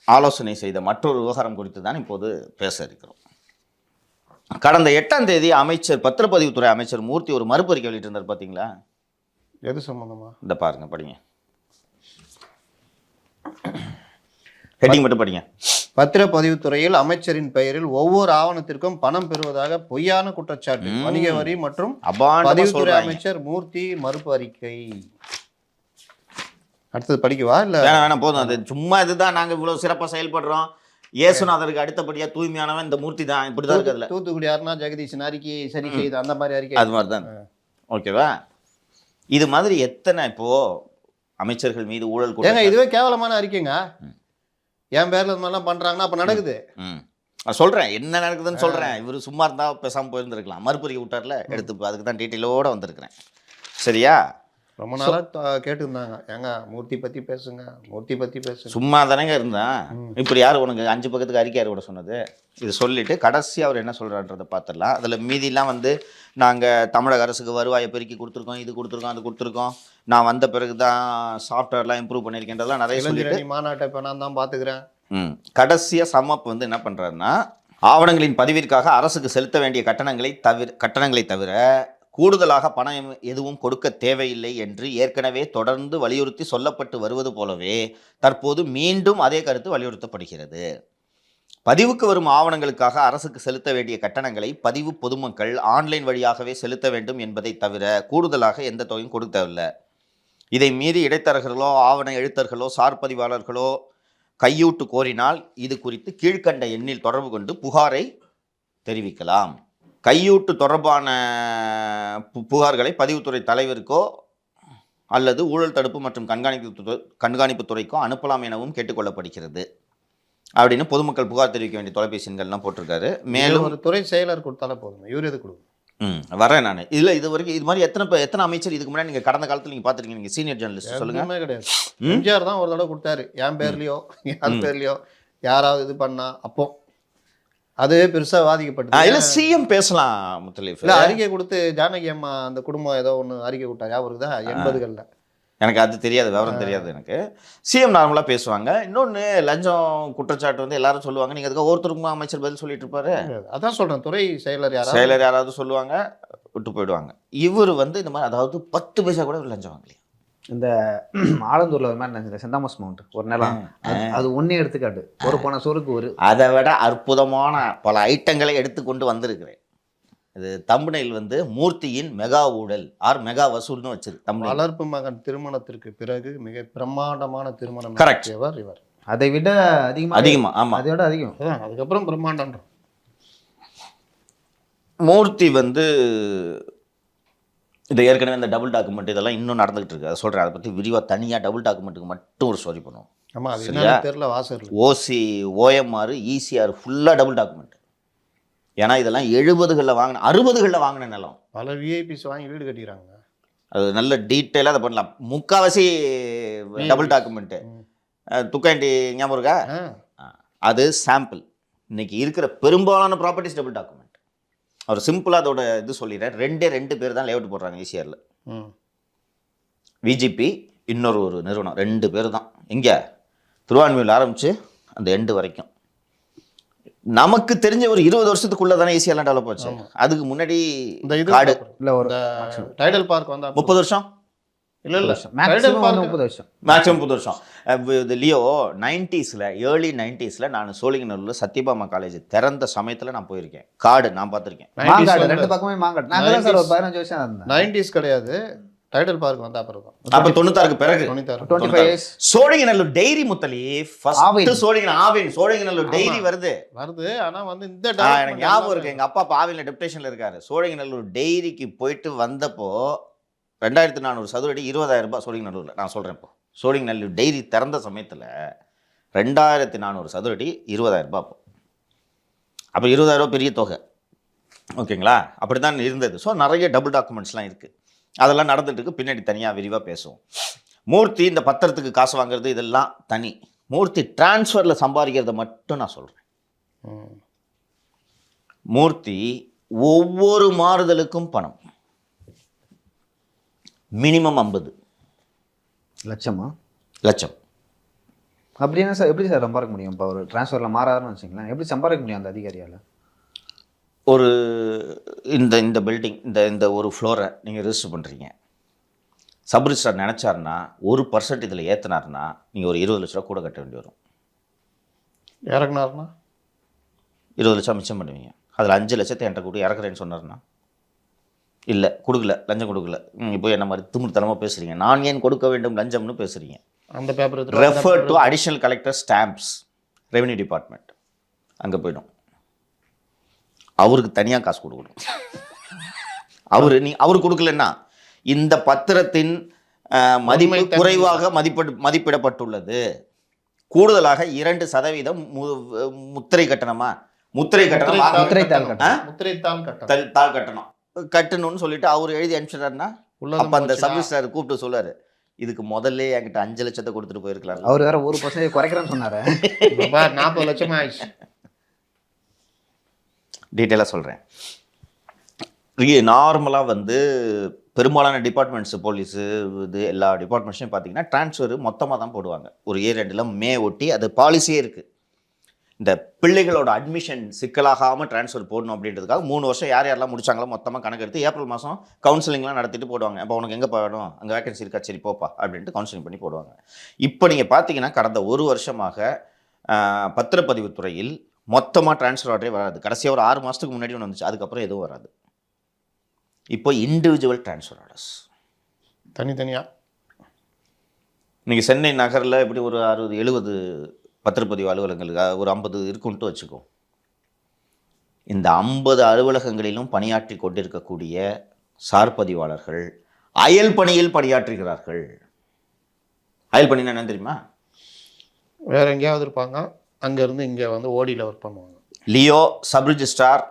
ஆலோசனை செய்த மற்றொரு விவகாரம் குறித்து தான் இப்போது பேச இருக்கிறோம். கடந்த 8ஆம் தேதி அமைச்சர் பத்திரப்பதிவுத்துறை அமைச்சர் மூர்த்தி ஒரு மறுபறிக்கை வெளியிட்டிருந்தார் பார்த்தீங்களா? எது சம்பந்தமா? இந்த பாருங்க, படிங்க, ஹெட்டிங் மட்டும் படிங்க. பத்திரப்பதிவுத்துறையில் அமைச்சரின் பெயரில் ஒவ்வொரு ஆவணத்திற்கும் பணம் பெறுவதாக பொய்யான குற்றச்சாட்டு. வணிக வரி மற்றும் பதிவுத்துறை அமைச்சர் மூர்த்தி மறுப்பு அறிக்கை. அடுத்தது படிக்கவா இல்ல? வேணாம் போதும். அது சும்மா இதுதான் நாங்க இவ்வளவு சிறப்பா செயல்படுறோம், இயேசுநாதருக்கு அடுத்தபடியா தூய்மையானவன் இந்த மூர்த்தி தான், இப்படிதான் இருக்குதுல. தூத்துக்குடி அருணா ஜெகதீஷன் அறிக்கை சரி செய்து அந்த மாதிரி அறிக்கை, அது மாதிரி தான். ஓகேவா? இது மாதிரி எத்தனை இப்போ அமைச்சர்கள் மீது ஊழல் கூட. ஏங்க இதுவே கேவலமான அறிக்கைங்க. என் பேர்ல இந்த மாதிரிலாம் பண்றாங்கன்னா அப்ப நடக்குது. சொல்றேன் என்ன நடக்குதுன்னு சொல்றேன். இவர் சும்மா இருந்தா பேசாம போயிருந்திருக்கலாம். மறுபறிக்கை விட்டார்ல, எடுத்து அதுக்கு தான் டீட்டெயிலோட வந்திருக்கிறேன். சரியா? ரொம்ப நாளா கேட்டுருந்தாங்க, ஏங்க மூர்த்தி பத்தி பேசுங்க, மூர்த்தி பத்தி பேசுங்க. சும்மா தானேங்க இருந்தேன். இப்படி யார் உனக்கு 5 பக்கத்துக்கு அறிக்கை யார் கூட சொன்னது? இது சொல்லிட்டு கடைசி அவர் என்ன சொல்றான்றதை பார்த்துடலாம். அதில் மீதிலாம் வந்து நாங்கள் தமிழக அரசுக்கு வருவாயை பெருக்கி கொடுத்துருக்கோம், இது கொடுத்துருக்கோம், அது கொடுத்துருக்கோம், நான் வந்த பிறகு தான் சாஃப்ட்வேர்லாம் இம்ப்ரூவ் பண்ணியிருக்கேன்றதெல்லாம் நிறைய சொல்லிட்டு மாநாட்டை இப்போ நான் தான் பார்த்துக்கிறேன். கடைசியாக சம்மப் வந்து என்ன பண்ணுறாருன்னா, ஆவணங்களின் பதிவிற்காக அரசுக்கு செலுத்த வேண்டிய கட்டணங்களை தவிர கூடுதலாக பணம் எதுவும் கொடுக்க தேவையில்லை என்று ஏற்கனவே தொடர்ந்து வலியுறுத்தி சொல்லப்பட்டு வருவது போலவே தற்போது மீண்டும் அதே கருத்து வலியுறுத்தப்படுகிறது. பதிவுக்கு வரும் ஆவணங்களுக்காக அரசுக்கு செலுத்த வேண்டிய கட்டணங்களை பதிவு பொதுமக்கள் ஆன்லைன் வழியாகவே செலுத்த வேண்டும் என்பதை தவிர கூடுதலாக எந்த தொகையும் கொடுக்க தேவையில்லை. இதை மீறி இடைத்தரகர்களோ ஆவண எழுத்தர்களோ சார்பதிவாளர்களோ கையூட்டு கோரினால் இது குறித்து கீழ்க்கண்ட எண்ணில் தொடர்பு கொண்டு புகாரை தெரிவிக்கலாம். கையூட்டு தொடர்பான புகார்களை பதிவுத்துறை தலைவருக்கோ அல்லது ஊழல் தடுப்பு மற்றும் கண்காணிப்பு துறைக்கோ அனுப்பலாம் எனவும் கேட்டுக்கொள்ளப்படுகிறது அப்படின்னு பொதுமக்கள் புகார் தெரிவிக்க வேண்டிய தொலைபேசி எண்கள்லாம் போட்டிருக்காரு. மேலும் ஒரு துறை செயலர் கொடுத்தாலே போதும், இவர் எது கொடுக்கும்? வரேன் நான் இதில். இது வரைக்கும் இது மாதிரி எத்தனை அமைச்சர் இதுக்கு முன்னாடி நீங்கள் கடந்த காலத்தில் நீங்கள் பார்த்துருக்கீங்க? நீங்கள் சீனியர் ஜேர்னலிஸ்ட் சொல்லுங்க. கிடையாது. எம்ஜிஆர் தான் ஒரு தடவை கொடுத்தாரு, என் பேர்லையோ யார் பேர்லையோ யாராவது இது பண்ணா அப்போ அதுவே பெருசா பாதிக்கப்பட்டது. இல்ல சிஎம் பேசலாம் முத்தலீஃப். இல்ல அறிக்கை கொடுத்து ஜானகி அம்மா அந்த குடும்பம் ஏதோ ஒன்று அறிக்கை கொடுத்தாங்க, அவருக்கு தான் 80களில். எனக்கு அது தெரியாது, விவரம் தெரியாது எனக்கு. சிஎம் நார்மலாக பேசுவாங்க. இன்னொன்று லஞ்சம் குற்றச்சாட்டு வந்து எல்லாரும் சொல்லுவாங்க, நீங்கள் அதுக்கு ஒருத்தருக்கும் அமைச்சர் பதில் சொல்லிட்டு இருப்பாரு. அதான் சொல்கிறேன், துறை செயலர் யாராவது சொல்லுவாங்க, விட்டு போயிடுவாங்க. இவர் வந்து இந்த மாதிரி அதாவது 10 பைசா கூட லஞ்சம் வாங்கலையா? இந்த ஆலந்தூர்ல ஒரு மாதிரி நினைச்சேன், சென்ட் தாமஸ் மவுண்ட் ஒரு நிலம், அது ஒன்னே எடுத்துக்காட்டு ஒரு பண சோறுக்கு ஒரு அதை விட அற்புதமான பல ஐட்டங்களை எடுத்துக்கொண்டு வந்திருக்கிறேன். இது தம்புனையில் வந்து மூர்த்தியின் மெகா ஊழல் ஆர் மெகா வசூல்னு வச்சது. வளர்ப்பு மகன் திருமணத்திற்கு பிறகு மிக பிரம்மாண்டமான திருமணம் இவர். அதை விட அதிகமா. ஆமா, அதை விட அதிகம். அதுக்கப்புறம் பிரம்மாண்டம். மூர்த்தி வந்து இது ஏற்கனவே இந்த டபுள் டாக்குமெண்ட் இதெல்லாம் இன்னும் நடந்துகிட்டு இருக்கு. அதை சொல்கிறேன், அதை பற்றி விரிவாக தனியாக டபுள் டாக்குமெண்ட்டுக்கு மட்டும் ஒரு ஸ்டோரி பண்ணுவோம். ஆமாம், அது தெரியல. வாசல் ஓசி ஓஎம்ஆர் இசிஆர் ஃபுல்லாக டபுள் டாக்குமெண்ட். ஏன்னா இதெல்லாம் 70களில் வாங்கின 60களில் வாங்கின நிலம். பல விஐபிஸ் வாங்கி வீடு கட்டிக்கிறாங்க. அது நல்ல டீட்டெயிலாக அதை பண்ணலாம். முக்கால்வாசி டபுள் டாக்குமெண்ட்டு. துக்காண்டி ஞாபகம் இருக்கா? அது சாம்பிள். இன்னைக்கு இருக்கிற பெரும்பாலான ப்ராப்பர்ட்டிஸ் டபுள் டாக்குமெண்ட். அவர் சிம்பிளாக அதோட இது சொல்லிடுறேன். 2 பேர் தான் லேஅவுட் போடுறாங்க ஈசிஆரில். விஜிபி இன்னொரு நிறுவனம் 2 பேர் தான். இங்கே திருவான்மையூரில் ஆரம்பித்து அந்த எண்டு வரைக்கும் நமக்கு தெரிஞ்ச ஒரு 20 வருஷத்துக்குள்ள தானே ஈஸியெல்லாம் டெவலப் ஆச்சு. அதுக்கு முன்னாடி காடு இல்லை, ஒரு டைடல் பார்க் வந்தா 30 வருஷம் இல்லை மேக்ஸிமம் 30 வருஷம். மேக்ஸிமம் 30 வருஷம். இது லியோ 90ஸ்ல ஏர்லி 90ஸ்ல நான் சோழிங்கநல்லூர்ல சத்யபாமா காலேஜ் திறந்த சமயத்தில் நான் போயிருக்கேன். காடு நான் பார்த்துருக்கேன். மாங்காடு 2 பக்கமே மாங்காடு. நான் தான் சார் ஒரு 15 வருஷம் இருந்தேன். 90s கிடையாது, டைட்டில் பார்க் வந்த அப்புறம் தான் அப்ப 96க்கு பிறகு 25 years. சோழிங்கநல்லூர் டைரி முத்தலி ஆவின். சோழிங்கநல்லூர் டைரி ஆமா. வருது. வருது. ஆனா வந்து இந்த எனக்கு development ஞாபகம் இருக்கு, எல்லாமே எங்க அப்பா ஆவின்ல டெப்டேஷன்ல இருக்காரு. சோழிங்கநல்லூர் டைரிக்கு போயிட்டு வந்தப்போ 2400 சதுரடி 20,000 ரூபாய் சோழிங்கநல்லூர்ல. நான் சொல்றேன், இப்போ சோழிங்கநல்லூர் டைரி திறந்த சமயத்துல 2400 சதுரடி 20,000 ரூபாய். அப்போ 20,000 ரூபாய் பெரிய தொகை, ஓகேங்களா? அப்படி தான் இருந்தது. ஸோ நிறைய டபுள் டாக்குமெண்ட்ஸ்லாம் இருக்குது, அதெல்லாம் நடந்துட்டு இருக்கு. பின்னாடி தனியாக விரிவாக பேசுவோம். மூர்த்தி இந்த பத்திரத்துக்கு காசு வாங்குறது இதெல்லாம் தனி. மூர்த்தி டிரான்ஸ்ஃபரில் சம்பாதிக்கிறத மட்டும் நான் சொல்கிறேன். மூர்த்தி ஒவ்வொரு மாறுதலுக்கும் பணம் மினிமம் 50 லட்சமா? லட்சம். அப்படின்னா சார் எப்படி சார் சம்பாதிக்க முடியும்? இப்போ ஒரு டிரான்ஸ்ஃபரில் மாறாருன்னு வச்சுங்களேன், எப்படி சம்பாதிக்க முடியும் அந்த அதிகாரியால்? ஒரு இந்த பில்டிங் இந்த ஒரு ஃப்ளோரை நீங்கள் ரெஜிஸ்டர் பண்ணுறீங்க. சப் ரிஜிஸ்ட்ரார் நினச்சாருன்னா 1% இதில் ஏற்றினார்னா நீங்கள் ஒரு 20 லட்ச ரூபா கூட கட்ட வேண்டி வரும். இறக்குனாருன்னா 20 லட்சம் மிச்சம் பண்ணுவீங்க. அதில் 5 லட்சத்தை என்கிட்ட கூட இறக்குறேன்னு சொன்னார்னா, இல்லை கொடுக்கல, லஞ்சம் கொடுக்கல, இப்போ என்ன மாதிரி திமிர்த்தனமாக பேசுகிறீங்க, நான் ஏன் கொடுக்க வேண்டும் லஞ்சம்னு பேசுகிறீங்க. அந்த paper refer to additional collector stamps, revenue department. அங்கே போய்டும். அவருக்கு தனியாக காசு கொடுக்கணும். அவர் கொடுக்கலன்னா இந்த பத்திரத்தின் மதிப்பு குறைவாக மதிப்பிடப்பட்டுள்ளது, கூடுதலாக 2% முத்திரை கட்டணமா, தாள் கட்டணம் கட்டணும்னு சொல்லிட்டு அவர் எழுதி அனுப்பிச்சிட்டாருன்னா, அப்போ அந்த சப்ரிஜிஸ்ட்ரார் கூப்பிட்டு சொல்லுவார், இதுக்கு முதல்ல என்கிட்ட 5 லட்சத்தை கொடுத்துட்டு போயிருக்கலாம். அவர் வேற 1% குறைக்கிறேன்னு சொன்னாரு. 40 லட்சம் ஆயிடுச்சு. டீட்டெயிலாக சொல்கிறேன். நார்மலாக வந்து பெரும்பாலான டிபார்ட்மெண்ட்ஸு, போலீஸு, இது எல்லா டிபார்ட்மெண்ட்ஸையும் பார்த்தீங்கன்னா ட்ரான்ஸ்ஃபர் மொத்தமாக தான் போடுவாங்க. ஒரு ஏ 2 மே ஒட்டி அது பாலிசியே இருக்குது. இந்த பிள்ளைகளோட அட்மிஷன் சிக்கலாகாமல் ட்ரான்ஸ்ஃபர் போடணும் அப்படின்றதுக்காக 3 வருஷம் யார் யாரெல்லாம் முடிச்சாங்களோ மொத்தமாக கணக்கெடுத்து ஏப்ரல் மாதம் கவுன்சிலிங்லாம் நடத்திட்டு போடுவாங்க. அப்போ உனக்கு எங்கே போயிடும், அங்கே வேகன்சி இருக்கா, சரி போப்பா அப்படின்ட்டு கவுன்சிலிங் பண்ணி போடுவாங்க. இப்போ நீங்கள் பார்த்தீங்கன்னா கடந்த 1 வருஷமாக பத்திரப்பதிவுத்துறையில் மொத்தமாக ட்ரான்ஸ்ஃபர் ஆர்டரே வராது. கடைசியாக ஒரு 6 மாதத்துக்கு முன்னாடி ஒன்று வந்துச்சு, அதுக்கப்புறம் எதுவும் வராது. இப்போ இண்டிவிஜுவல் ட்ரான்ஸ்ஃபர் ஆர்டர்ஸ் தனித்தனியாக. நீங்கள் சென்னை நகரில் எப்படி ஒரு 60-70 பத்திரப்பதிவு அலுவலகங்களுக்கு ஒரு 50 இருக்குன்ட்டு வச்சுக்கோ. இந்த 50 அலுவலகங்களிலும் பணியாற்றி கொண்டிருக்கக்கூடிய சார் பதிவாளர்கள் அயல் பணியில் பணியாற்றுகிறார்கள். அயல் பணினா என்ன தெரியுமா? வேற எங்கேயாவது இருப்பாங்க, அங்கேருந்து இங்கே வந்து ஓடியில் ஒர்க் பண்ணுவாங்க. Leo sub registrar,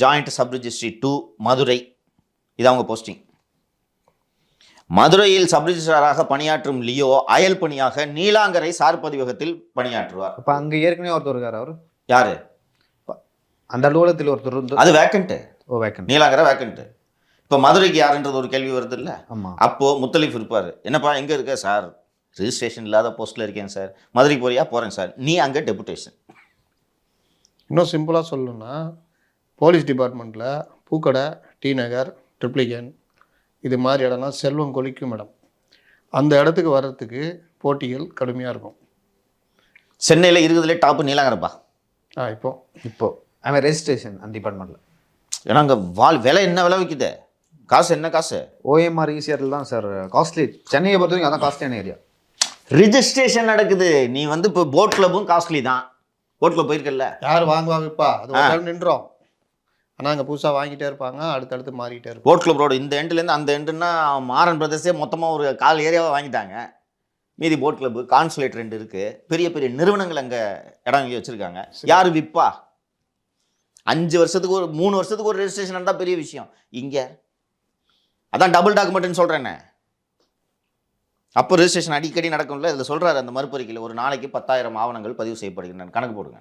joint sub registry 2 Madurai, இது அவங்க போஸ்டிங். மதுரையில் சப் ரிஜிஸ்ட்ராராக பணியாற்றும் லியோ அயல் பணியாக நீலாங்கரை சார் பதிவகத்தில் பணியாற்றுவார். அப்போ அங்கே ஏற்கனவே ஒருத்தர் இருக்கார். அவர் யாரு? அந்த அலுவலகத்தில் ஒருத்தர் இருந்து. அது வேக்கண்ட்டு. ஓ வேக்கண்ட். நீலாங்கரை வேக்கண்ட்டு. இப்போ மதுரைக்கு யாருன்றது ஒரு கேள்வி வருது இல்லை? ஆமாம். அப்போது முத்தலீஃப் இருப்பார். என்னப்பா எங்கே இருக்க சார்? ரிஜிஸ்ட்ரேஷன் இல்லாத போஸ்ட்டில் இருக்கேன் சார். மதுரைக்கு போறியா? போகிறேன் சார். நீ அங்கே டெபுடேஷன். இன்னும் சிம்பிளாக சொல்லணும்னா போலீஸ் டிபார்ட்மெண்ட்டில் பூக்கடை, டி நகர், ட்ரிப்ளிகன் இது மாதிரி இடம்லாம் செல்வம் கொளிக்கும் இடம். அந்த இடத்துக்கு வர்றதுக்கு போட்டிகள் கடுமையாக இருக்கும். சென்னையில் இருக்கிறதுலே டாப்பு நீலாங்கரப்பா. இப்போ அவன் ரெஜிஸ்ட்ரேஷன் அந்த டிபார்ட்மெண்ட்டில். ஏன்னா அங்கே விலை என்ன விலை விற்குது, காசு என்ன காசு? ஓஎம்ஆர் ஈசிஆரில் தான் சார் காஸ்ட்லி. சென்னையை பொறுத்த வரைக்கும் அதான் காஸ்ட்லியான ஏரியா. ரிஜிஸ்ட்ரேஷன் நடக்குது. நீ வந்து இப்போ போட் கிளப்பும் காஸ்ட்லி தான். போட் கிளப் போயிருக்கல, யார் வாங்குவாங்கப்பா? அது நின்றோம். ஆனால் அங்கே புதுசாக வாங்கிட்டே இருப்பாங்க, அடுத்தடுத்து மாறிக்கிட்டே இருக்கும். போட் கிளப் ரோடு இந்த எண்டுலேருந்து அந்த எண்டுன்னா மாறன் பிரதர்ஸே மொத்தமாக ஒரு கால் ஏரியாவை வாங்கிட்டாங்க. மீதி போட் கிளப்பு, கான்சுலேட் 2 இருக்குது. பெரிய பெரிய நிறுவனங்கள் அங்கே இடம் இங்கே வச்சுருக்காங்க. யார் விற்பா? 5 வருஷத்துக்கு ஒரு 3 வருஷத்துக்கு ஒரு ரெஜிஸ்ட்ரேஷன் இருந்தால் பெரிய விஷயம். இங்கே அதான் டபுள் டாக்குமெண்ட்னு சொல்கிறேன்னே. அப்போ ரெஜிஸ்ட்ரேஷன் அடிக்கடி நடக்கும்ல. இதில் சொல்கிறாரு அந்த மறுபரிக்கையில், ஒரு நாளைக்கு 10,000 ஆவணங்கள் பதிவு செய்யப்படுகின்றன, கணக்கு போடுங்க.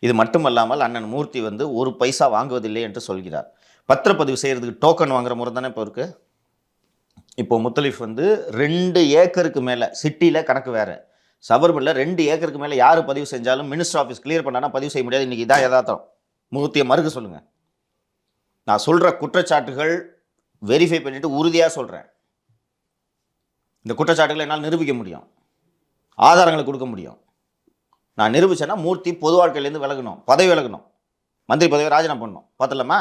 இது மட்டுமல்லாமல் அண்ணன் மூர்த்தி வந்து 1 பைசா வாங்குவதில்லை என்று சொல்கிறார். பத்திரப்பதிவு செய்கிறதுக்கு டோக்கன் வாங்குற முறை தானே இப்போ இருக்குது. இப்போ முத்தலீஃப் வந்து 2 ஏக்கருக்கு மேலே, சிட்டியில் கணக்கு வேறு, சபர்பனில் 2 ஏக்கருக்கு மேலே யார் பதிவு செஞ்சாலும் மினிஸ்டர் ஆஃபீஸ் கிளியர் பண்ணானா பதிவு செய்ய முடியாது. இன்றைக்கி இதான் யதார்த்தம். மூர்த்தியை மறுக்க சொல்லுங்கள். நான் சொல்கிற குற்றச்சாட்டுகள் வெரிஃபை பண்ணிவிட்டு உறுதியாக சொல்கிறேன். இந்த குற்றச்சாட்டுகளை என்னால் நிரூபிக்க முடியும், ஆதாரங்களை கொடுக்க முடியும். நான் நிரூபித்தேன்னா மூர்த்தி பொது வாழ்க்கையிலேருந்து விலகணும், பதவி விலகணும், மந்திரி பதவி ராஜினாமா பண்ணணும். பார்த்துலாமா?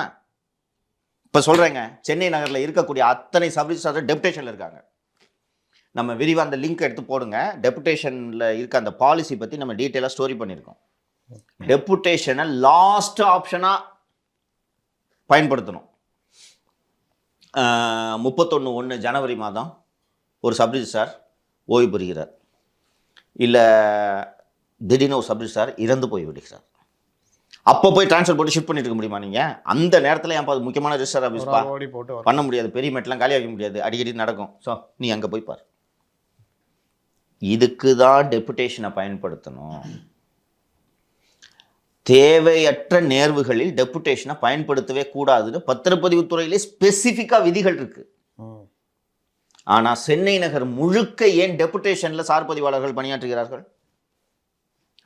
இப்போ சொல்கிறேங்க, சென்னை நகரில் இருக்கக்கூடிய அத்தனை சப் ரிஜிஸ்ட்ரார் டெபுடேஷனில் இருக்காங்க. நம்ம விரிவாக அந்த லிங்க் எடுத்து போடுங்க. டெபுடேஷனில் இருக்க அந்த பாலிசி பற்றி நம்ம டீட்டெயிலாக ஸ்டோரி பண்ணியிருக்கோம். டெபுடேஷனை லாஸ்ட் ஆப்ஷனாக பயன்படுத்தணும். 31 ஜனவரி மாதம் ஒரு சப் ரிஜிஸ்ட்ரார் ஓய்வு பெறுகிறார், இல்லை திடீர்னு ஒரு சப் ரிஜிஸ்ட்ரார் இறந்து போய் விடுகிறார். அப்போ போய் ட்ரான்ஸ்ஃபர் போட்டு ஷிஃப்ட் பண்ணிட்டு இருக்க முடியுமா நீங்கள்? அந்த நேரத்தில் ஏன் அது முக்கியமான ரிஜிஸ்டர் ஆஃபீஸ் ஓடி போட்டு பண்ண முடியாது, பெரிய மெட்லாம் காலி வைக்க முடியாது, அடிக்கடி நடக்கும். ஸோ நீ அங்கே போய் பார். இதுக்கு தான் டெபுடேஷனை பயன்படுத்தணும். தேவையற்ற நேர்வுகளில் டெபுடேஷனை பயன்படுத்தவே கூடாதுன்னு பத்திரப்பதிவு துறையிலே ஸ்பெசிஃபிக்காக விதிகள் இருக்கு. ஆனால் சென்னை நகர் முழுக்க ஏன் டெபுடேஷனில் சார் பதிவாளர்கள் பணியாற்றுகிறார்கள்?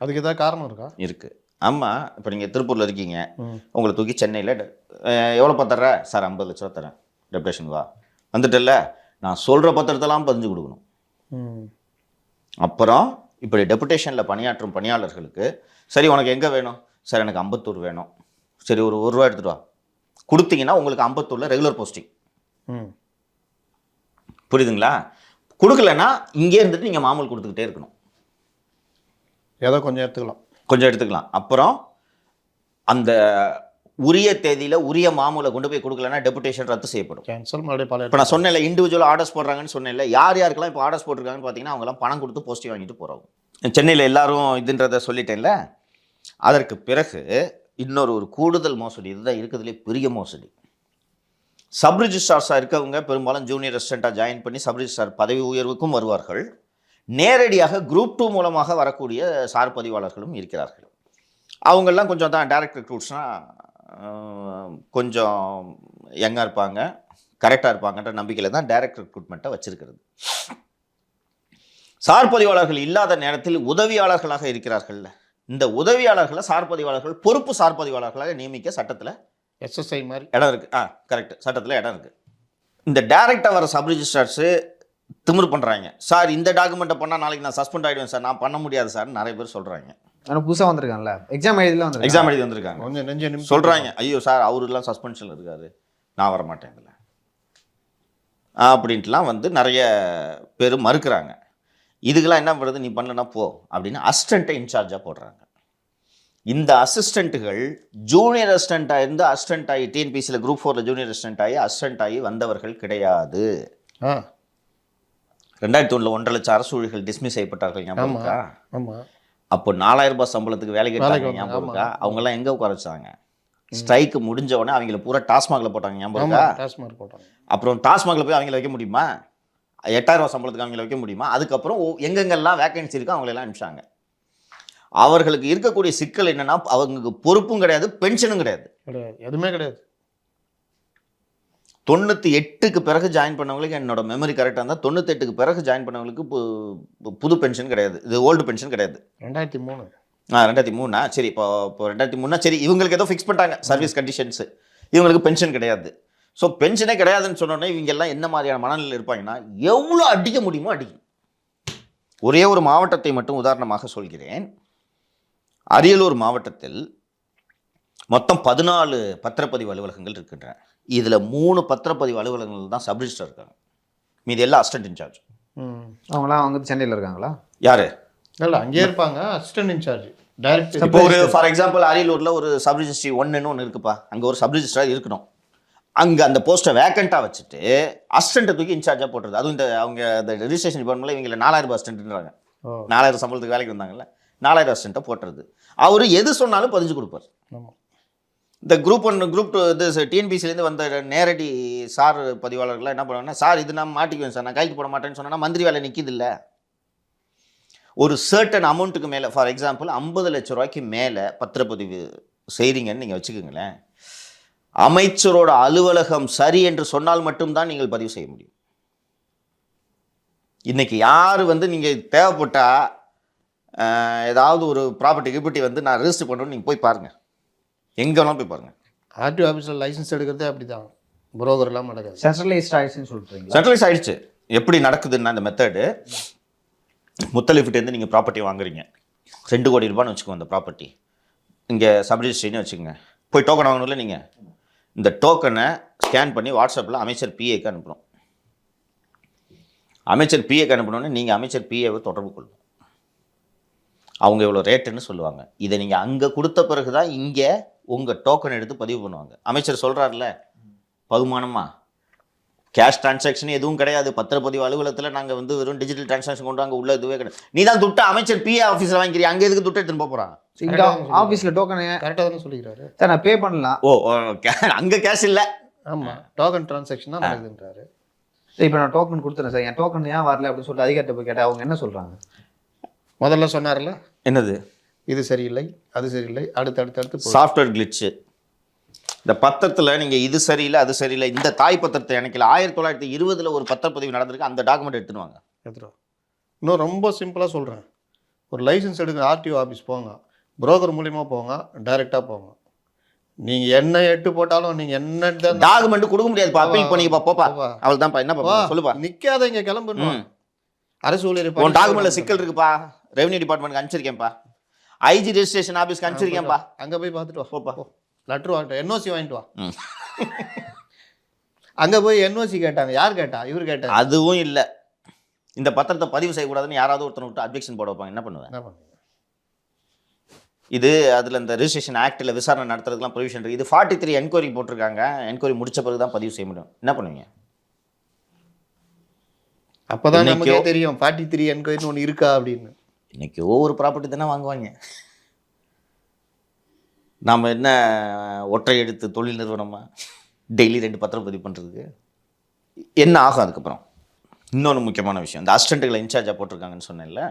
அதுக்கு ஏதாவது காரணம் இருக்கா? இருக்கு. ஆமாம், இப்போ நீங்கள் திருப்பூரில் இருக்கீங்க, உங்களை தூக்கி சென்னையில் எவ்வளோ தர்ற சார்? 50 லட்ச ரூபா தரேன் டெபுடேஷன், வா வந்துட்டல, நான் சொல்கிற பத்திரத்தெல்லாம் பதிஞ்சு கொடுக்கணும். அப்புறம் இப்படி டெபுடேஷனில் பணியாற்றும் பணியாளர்களுக்கு, சரி உனக்கு எங்கே வேணும் சார்? எனக்கு அம்பத்தூர் வேணும். சரி ஒரு ரூபா எடுத்துகிட்டு வா. கொடுத்தீங்கன்னா உங்களுக்கு அம்பத்தூரில் ரெகுலர் போஸ்டிங். புரியுதுங்களா? கொடுக்கலன்னா இங்கே இருந்துட்டு நீங்கள் மாமூல் கொடுத்துக்கிட்டே இருக்கணும். ஏதோ கொஞ்சம் எடுத்துக்கலாம். அப்புறம் அந்த உரிய தேதியில் உரிய மாமூலை கொண்டு போய் கொடுக்கலன்னா டெபுடேஷன் ரத்து செய்யப்படும். கேன்சல் மறுபடியும். இப்போ நான் சொன்னேன்ல, இண்டிவிஜுவல் ஆர்டர்ஸ் போடுறாங்கன்னு சொன்னேன்ல, யார் யாருக்கெல்லாம் இப்போ ஆர்டர்ஸ் போட்டிருக்காங்கன்னு பார்த்தீங்கன்னா அவங்களாம் பணம் கொடுத்து போஸ்டிங் வாங்கிட்டு போகிறவங்க. சென்னையில் எல்லாரும் இதுன்றதை சொல்லிட்டேன்ல. அதற்கு பிறகு இன்னொரு கூடுதல் மோசடி, இதுதான் இருக்கிறதுலே பெரிய மோசடி. சப் ரிஜிஸ்ட்ரார்ஸாக இருக்கவங்க பெரும்பாலும் ஜூனியர் அசிஸ்டண்ட்டாக ஜாயின் பண்ணி சப் ரிஜிஸ்ட்ரார் பதவி உயர்வுக்கும் வருவார்கள். நேரடியாக குரூப் 2 மூலமாக வரக்கூடிய சார் பதிவாளர்களும் இருக்கிறார்கள். அவங்கெல்லாம் கொஞ்சம் தான் டைரக்ட் ரெக்ரூட்ஸ்னால் கொஞ்சம் யங்காக இருப்பாங்க, கரெக்டாக இருப்பாங்கன்ற நம்பிக்கையில் தான் டைரக்ட் ரெக்ரூட்மெண்ட்டை வச்சிருக்கிறது. சார் பதிவாளர்கள் இல்லாத நேரத்தில் உதவியாளர்களாக இருக்கிறார்கள்ல, இந்த உதவியாளர்களை சார் பதிவாளர்கள் பொறுப்பு சார் பதிவாளர்களாக நியமிக்க சட்டத்தில் SSI மாதிரி இடம் இருக்குது. கரெக்ட், சட்டத்தில் இடம் இருக்குது. இந்த டைரக்டாக வர சப் ரிஜிஸ்ட்ரார்ஸு திமிரு பண்ணுறாங்க. சார் இந்த டாக்குமெண்ட்டை பண்ணால் நாளைக்கு நான் சஸ்பெண்ட் ஆகிடுவேன் சார், நான் பண்ண முடியாது சார் நிறைய பேர் சொல்கிறாங்க. ஆனால் புதுசாக வந்திருக்காங்கல்ல, எக்ஸாம் எழுதி வந்திருக்காங்க, கொஞ்சம் நெஞ்சு சொல்கிறாங்க, ஐயோ சார் அவருலாம் சஸ்பென்ஷனில் இருக்காரு, நான் வர மாட்டேன் இதில் அப்படின்ட்டுலாம் நிறைய பேர் மறுக்கிறாங்க. இதுக்கெல்லாம் என்ன பண்ணுறது, நீ பண்ணலன்னா போ அப்படின்னு அசிஸ்டண்ட்டை இன்சார்ஜாக போடுறாங்க. இந்த அசிஸ்டண்ட்டுகள் ஜூனியர் அசிஸ்டண்ட்டாக இருந்து அசிஸ்டண்ட் ஆகி டிஎன்பிசியில் குரூப் 4 ஜூனியர் அசிஸ்டண்ட் ஆகி அசிஸ்டண்ட் ஆகி வந்தவர்கள் கிடையாது. 2001 1.5 லட்சம் அரசு ஊழியர்கள் டிஸ்மிஸ் செய்யப்பட்டார்கள். ஞாபகம் இருக்கா? அப்போ 4000 ரூபாய் சம்பளத்துக்கு வேலைக்கு எடுத்தாங்க. ஞாபகம் இருக்கா? அவங்கெல்லாம் எங்கே உட்கார வச்சாங்க? ஸ்ட்ரைக்கு முடிஞ்ச உடனே அவங்கள பூரா டாஸ்மாகில் போட்டாங்க. ஞாபகம் இருக்கா? அப்புறம் டாஸ்மாகில் போய் அவங்கள வைக்க முடியுமா? 8000 ரூபாய் சம்பளத்துக்கு அவங்கள வைக்க முடியுமா? அதுக்கப்புறம் எங்கெங்கெல்லாம் வேகன்சி இருக்கோ அவங்களெல்லாம் அனுப்பிச்சாங்க. அவர்களுக்கு இருக்கக்கூடிய சிக்கல் என்னன்னா, அவங்களுக்கு பொறுப்பும் கிடையாது, பென்ஷனும் கிடையாது, எதுவுமே கிடையாது. 98க்கு பிறகு ஜாயின் பண்ணவங்களுக்கு, என்னோட மெமரி கரெக்டாக இருந்தால் 98க்கு பிறகு ஜாயின் பண்ணவங்களுக்கு புது பென்ஷன் கிடையாது, இது ஓல்டு பென்ஷன் கிடையாது. 2003 சரி. இப்போ 2003 சரி, இவங்களுக்கு ஏதோ ஃபிக்ஸ் பண்ணிட்டாங்க சர்வீஸ் கண்டிஷன்ஸு, இவங்களுக்கு பென்ஷன் கிடையாது. ஸோ பென்ஷனே கிடையாதுன்னு சொன்னோன்னே இவங்க எல்லாம் என்ன மாதிரியான மனநிலையில் இருப்பாங்கன்னா, எவ்வளோ அடிக்க முடியுமோ அடிக்கும். ஒரே ஒரு மாவட்டத்தை மட்டும் உதாரணமாக சொல்கிறேன். அரியலூர் மாவட்டத்தில் மொத்தம் 14 பத்திரப்பதிவு அலுவலகங்கள் இருக்கின்றன. இதில் 3 பத்திரப்பதிவு அலுவலகங்கள் தான் சப் ரிஜிஸ்டர் இருக்காங்க, மீதி எல்லாம் அசிஸ்டன்ட் இன்சார்ஜ். அவங்களாம் அவங்க சென்னையில் இருக்காங்களா? யாரு? இல்லை, அங்கேயே இருப்பாங்க அசிஸ்டன்ட் இன்சார்ஜ் டைரக்ட். இப்போ ஒரு ஃபார் எக்ஸாம்பிள் அரியலூரில் ஒரு சப் ரிஜிஸ்ட்ரி 1ன்னு ஒன்று இருக்குப்பா, அங்கே ஒரு சப் ரிஜிஸ்ட்ரார் இருக்கணும். அங்கே அந்த போஸ்ட்டை வேக்கண்ட்டாக வச்சுட்டு அசிஸ்டண்ட்டை தூக்கி இன்சார்ஜாக போட்டுருது. அதுவும் இந்த அவங்க அந்த ரெஜிஸ்ட்ரேஷன் டிபார்ட்மெண்ட்டில் இவங்களை 4000 அசிஸ்டன்ட்ன்றாங்க. 4000 சம்பளத்துக்கு வேலைக்கு வந்தாங்கல்ல, 4000 அசிஸ்டண்ட்டை போட்டுறது. அவர் எது சொன்னாலும் பதிஞ்சு கொடுப்பார். இந்த குரூப் 1 குரூப் 2 இது டிஎன்பிசிலேருந்து வந்த நேரடி சார் பதிவாளர்கள்லாம் என்ன பண்ணுவாங்கன்னா, சார் இது நான் மாட்டிக்குவேன் சார், நான் கைக்கு போட மாட்டேன்னு சொன்னால் மந்திரி வேலை நிற்கிது இல்லை. ஒரு சர்டன் அமௌண்ட்டுக்கு மேலே, ஃபார் எக்ஸாம்பிள் 50 லட்ச ரூபாய்க்கு மேலே பத்திரப்பதிவு செய்கிறீங்கன்னு நீங்கள் வச்சுக்கோங்களேன், அமைச்சரோட அலுவலகம் சரி என்று சொன்னால் மட்டும்தான் நீங்கள் பதிவு செய்ய முடியும். இன்றைக்கி யார் நீங்கள் தேவைப்பட்டால் ஏதாவது ஒரு ப்ராப்பர்ட்டி நான் ரெஜிஸ்டர் பண்ணணும்னு நீங்கள் போய் பாருங்கள், எங்கே வேணாலும் போய் பாருங்கள். ஆர்டிஓ ஆஃபீஸில் லைசன்ஸ் எடுக்கிறதே அப்படி தான், புரோக்கர்லாம் நடக்குது. சென்ட்ரலைஸ்ட் ஆயிடுச்சுன்னு சொல்கிறீங்க? சென்ட்ரலைஸ் ஆகிடுச்சு. எப்படி நடக்குதுன்னா, இந்த மெத்தடு முத்தலிஃப்டேருந்து நீங்கள் ப்ராப்பர்ட்டி வாங்குறீங்க, 2 கோடி ரூபான்னு வச்சுக்கோங்க. அந்த ப்ராப்பர்ட்டி இங்கே சப் ரிஜிஸ்ட்ரின்னு வச்சுக்கோங்க. போய் டோக்கன் வாங்கணும்ல நீங்கள், இந்த டோக்கனை ஸ்கேன் பண்ணி வாட்ஸ்அப்பில் அமைச்சர் பிஏக்கு அனுப்பணும். அமைச்சர் பிஏக்கு அனுப்பணுன்னு நீங்கள் அமைச்சர் பிஏவை தொடர்பு கொள்ளணும். அவங்க இவ்வளோ ரேட்டுன்னு சொல்லுவாங்க. இதை நீங்கள் அங்கே கொடுத்த பிறகு தான் இங்கே உங்கள் டோக்கன் எடுத்து பதிவு பண்ணுவாங்க. அமைச்சர் சொல்கிறார்ல, பகுமானமா கேஷ் டிரான்சாக்ஷன் எதுவும் கிடையாது, பத்திரப்பதிவு அலுவலகத்தில் நாங்கள் வந்து வெறும் டிஜிட்டல் டிரான்சாக்ஷன் கொண்டு வாங்க, உள்ள இதுவே கிடையாது. நீ தான் துட்டு அமைச்சர் பிஏ ஆஃபீஸில் வாங்கிக்கிறீங்க, அங்கே எதுக்கு துட்டு எடுத்துன்னு போகிறான்? இங்கே ஆஃபீஸில் டோக்கன் கரெக்டாக தானே சொல்லிக்கிறாரு. சார் நான் பே பண்ணலாம். ஓ அங்கே கேஷ் இல்லை. ஆமாம், டோக்கன் டிரான்சாக்ஷன் தான் நடக்குதுன்றாரு. இப்போ நான் டோக்கன் கொடுத்துறேன் சார், என் டோக்கன் ஏன் வரல அப்படின்னு சொல்லிட்டு அதிகாரிட்ட போய் கேட்டால் அவங்க என்ன சொல்கிறாங்க? முதல்ல சொன்னார்ல, என்னது இது சரியில்லை அது சரியில்லை, அடுத்து சாஃப்ட்வேர் கிளிச்சு. இந்த பத்திரத்தில் நீங்கள் இது சரியில்லை அது சரியில்லை, இந்த தாய் பத்திரத்தை எனக்கு 1920 ஒரு பத்திரப்பதிவு நடந்திருக்கு, அந்த டாக்குமெண்ட் எடுத்துருவாங்க. எடுத்துருவோம். இன்னும் ரொம்ப சிம்பிளாக சொல்கிறேன், ஒரு லைசன்ஸ் எடுக்க ஆர்டிஓ ஆஃபீஸ் போங்க, புரோக்கர் மூலிமா போங்க, டைரெக்டாக போங்க. நீங்கள் என்ன எட்டு போட்டாலும் நீங்கள் என்ன டாக்குமெண்ட் கொடுக்க முடியாதுப்பா, அப்பீல் பண்ணிப்பா, போப்பா, அவள் தான்ப்பா, என்னப்பா சொல்லுப்பா, நிற்காத இங்கே கிளம்பணும். அரசு ஊழியர் உன் டாக்குமெண்ட்ல சிக்கல் இருக்குப்பா, ரெவன்யூ டிபார்ட்மெண்ட்க்கு அனுப்பிச்சிருக்கேன்ப்பா, ஐஜி ரெஜிஸ்ட்ரேஷன் ஆஃபீஸ்க்கு அனுப்பிச்சிருக்கேன்ப்பா, அங்கே போய் பார்த்துட்டு வா, போப்பா, லெட்ரு வாங்கிட்டு என்ஓசி வாங்கிட்டு வா. அங்கே போய் என்ஓசி கேட்டாங்க, யார் கேட்டா? இவர் கேட்டார். அதுவும் இல்லை, இந்த பத்திரத்தை பதிவு செய்யக்கூடாதுன்னு யாராவது ஒருத்தனை விட்டு அப்ஜெக்ஷன் போட வைப்பாங்க, என்ன பண்ணுவேன்? என்ன பண்ணுங்க? இது அதில் இந்த ரெஜிஸ்ட்ரேஷன் ஆக்டில் விசாரணை நடத்துறதுக்குலாம் ப்ரொவிஷன் இருக்குது. இது 43 என்கொயரி போட்டிருக்காங்க, என்கொயரி முடிச்ச பிறகு தான் பதிவு செய்ய முடியும். என்ன பண்ணுவீங்க? அப்போதான் நமக்கே தெரியும் 43 என்கொயரின்னு ஒன்று இருக்கா அப்படின்னு. இன்னைக்கு ஒவ்வொரு ப்ராப்பர்ட்டி தானே வாங்குவாங்க. நாம் என்ன ஒற்றை எழுத்து தொழில் நிறுவனமா டெய்லி 2 பத்திரம் பதிவு பண்ணுறதுக்கு? என்ன ஆகும் அதுக்கப்புறம்? இன்னொன்று முக்கியமான விஷயம், இந்த அசிஸ்டண்ட்டுகளை இன்சார்ஜாக போட்டிருக்காங்கன்னு சொன்னேன்ல,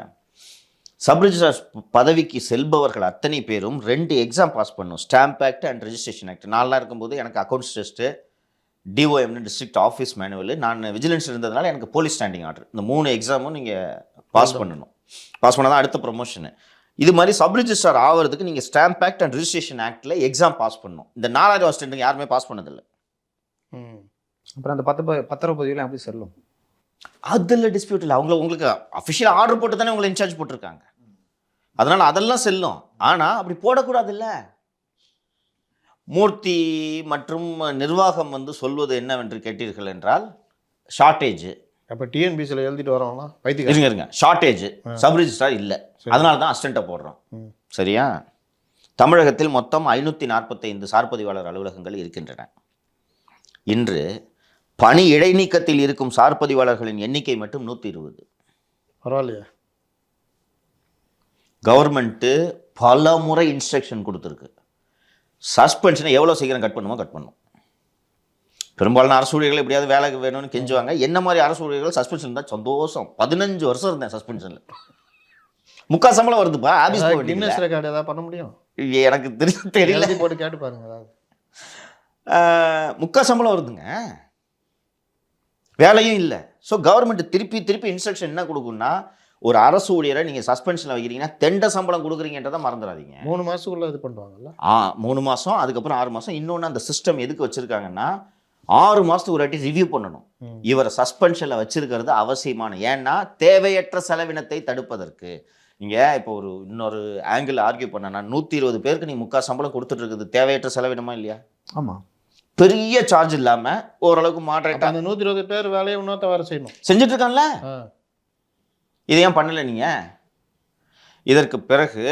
சப் ரிஜிஸ்ட்ரார் பதவிக்கு செல்பவர்கள் அத்தனை பேரும் 2 எக்ஸாம் பாஸ் பண்ணணும். Stamp act and registration act. நான்லாம் இருக்கும்போது எனக்கு அக்கௌண்ட்ஸ் டெஸ்ட்டு, டிஓஎம்னு டிஸ்ட்ரிக்ட் ஆஃபீஸ் மேனுவல், நான் விஜிலன்ஸ் இருந்ததுனால எனக்கு போலீஸ் ஸ்டாண்டிங் ஆர்டர், இந்த 3 எக்ஸாமும் நீங்கள் பாஸ் பண்ணணும். பாஸ் பண்ணால் தான் அடுத்த ப்ரொமோஷனு. இது மாதிரி சப் ரிஜிஸ்ட்ரார் ஆகிறதுக்கு நீங்கள் ஸ்டாம்ப் ஆக்ட் அண்ட் ரெஜிஸ்ட்ரேஷன் ஆக்டில் எக்ஸாம் பாஸ் பண்ணணும். இந்த 4000 அசிஸ்டண்ட்டுங்க யாருமே பாஸ் பண்ணதில்லை. அப்புறம் அந்த பத்திரப்பதிவுலாம் எப்படி செல்லும்? அதில் டிஸ்பியூட் இல்லை, உங்களுக்கு அஃபிஷியல் ஆர்டர் போட்டு தானே உங்களை இன்சார்ஜ் போட்டிருக்காங்க, அதனால் அதெல்லாம் செல்லும். ஆனால் அப்படி போடக்கூடாதுல்ல. மூர்த்தி மற்றும் நிர்வாகம் வந்து சொல்வது என்னவென்று கேட்டீர்கள் என்றால், ஷார்ட்டேஜ். அப்போ டிஎன்பிசியில் எழுதிட்டு வரோம்னா இருங்க, ஷார்ட்டேஜ், சப் ரிஜிஸ்ட்ரார் இல்லை, அதனால தான் அசிஸ்டண்ட்டை போடுறோம். சரியா? தமிழகத்தில் மொத்தம் 545 சார்பதிவாளர் அலுவலகங்கள் இருக்கின்றன. இன்று பணி இடைநீக்கத்தில் இருக்கும் சார்பதிவாளர்களின் எண்ணிக்கை மட்டும் 120. பரவாயில்லையா? கவர்மெண்ட்டு பல முறை இன்ஸ்ட்ரக்ஷன் கொடுத்துருக்கு, சஸ்பென்ஷனை எவ்வளோ சீக்கிரம் கட் பண்ணுமோ கட் பண்ணும். பெரும்பாலான அரசு ஊழியர்கள் எப்படியாவது வேலைக்கு வேணும்னு கெஞ்சுவாங்க. என்ன மாதிரி அரசு ஊழியர்கள் சஸ்பென்ஷன் தான் சந்தோஷம். 15 வருஷம் இருந்தேன் சஸ்பென்ஷனில், 3/4 சம்பளம் வருதுப்பா. ஆபீஸ் கின்னஸ் ரெக்கார்டு ஏதாவது பண்ண முடியும்? எனக்கு தெரியல, போட்டு கேட்டு பாருங்க. அதாவது 3/4 சம்பளம் வருதுங்க, வேலையும் இல்லை. ஸோ கவர்மெண்ட் திருப்பி இன்ஸ்ட்ரக்ஷன் என்ன கொடுக்குன்னா, ஒரு அரசு ஊழியரை நீங்கள் சஸ்பென்ஷனில் வைக்கிறீங்கன்னா தெண்ட சம்பளம் கொடுக்குறீங்கன்றதை மறந்துடாதீங்க. 3 மாதத்துக்குள்ள இது பண்ணுவாங்கல்ல? 3 மாதம், அதுக்கப்புறம் 6 மாதம். இன்னொன்று, அந்த சிஸ்டம் எதுக்கு வச்சுருக்காங்கன்னா 6 மாதத்துக்கு ஒரு வாட்டி ரிவ்யூ பண்ணணும். இவரை சஸ்பென்ஷனில் வச்சிருக்கிறது அவசியமான, ஏன்னா தேவையற்ற செலவினத்தை தடுப்பதற்கு. நீங்கள் இப்போ இன்னொரு ஆங்கிள் ஆர்கியூ பண்ணனா, 120 பேருக்கு நீங்கள் 3/4 சம்பளம் கொடுத்துட்டு இருக்குது தேவையற்ற செலவினமா இல்லையா? ஆமாம். பெரிய சார்ஜ் இல்லாமல் ஓரளவுக்கு மாடரேட்டாக அந்த 120 பேர் வேலையை இன்னொருத்த வேறு செய்யணும், செஞ்சுட்டு இருக்கான்ல. இதை ஏன் பண்ணலை நீங்கள்? இதற்கு பிறகு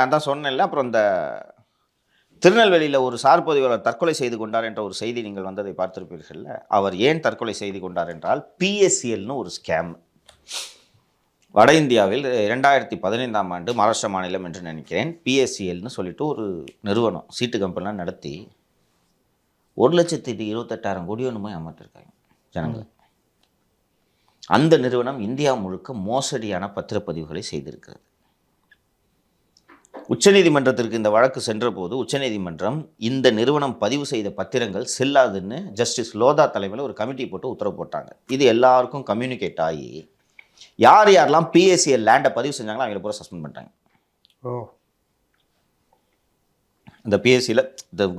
அதான் சொன்னேன்ல. அப்புறம் இந்த திருநெல்வேலியில் ஒரு சார்பதிவாளர் தற்கொலை செய்து கொண்டார் என்ற ஒரு செய்தி நீங்கள் வந்ததை பார்த்திருப்பீர்கள்ல. அவர் ஏன் தற்கொலை செய்து கொண்டார் என்றால், பிஎஸ்சிஎல்னு ஒரு ஸ்கேம். வட இந்தியாவில் 2015ஆம் ஆண்டு மகாராஷ்டிரா மாநிலம் என்று நினைக்கிறேன், பிஎஸ்சிஎல்னு சொல்லிட்டு ஒரு நிறுவனம் சீட்டு கம்பெனிலாம் நடத்தி 1,28,000 கோடி ஒன்றுமே ஏமாற்றிருக்காங்க ஜனங்களை. அந்த நிறுவனம் இந்தியா முழுக்க மோசடியான பத்திரப்பதிவுகளை செய்திருக்கிறது. உச்சநீதிமன்றத்திற்கு இந்த வழக்கு சென்ற போது உச்சநீதிமன்றம் இந்த நிறுவனம் பதிவு செய்த பத்திரங்கள் செல்லாதுன்னு ஜஸ்டிஸ் லோதா தலைமையில் ஒரு கமிட்டி போட்டு உத்தரவு போட்டாங்க. இது எல்லாருக்கும் கம்யூனிகேட் ஆகி யாரெல்லாம் பிஎஸ்சிஎல் லேண்டை பதிவு செஞ்சாங்களோ அவங்கள பூரா சஸ்பெண்ட் பண்ணிட்டாங்க. இந்த பிஎஸ்சியில்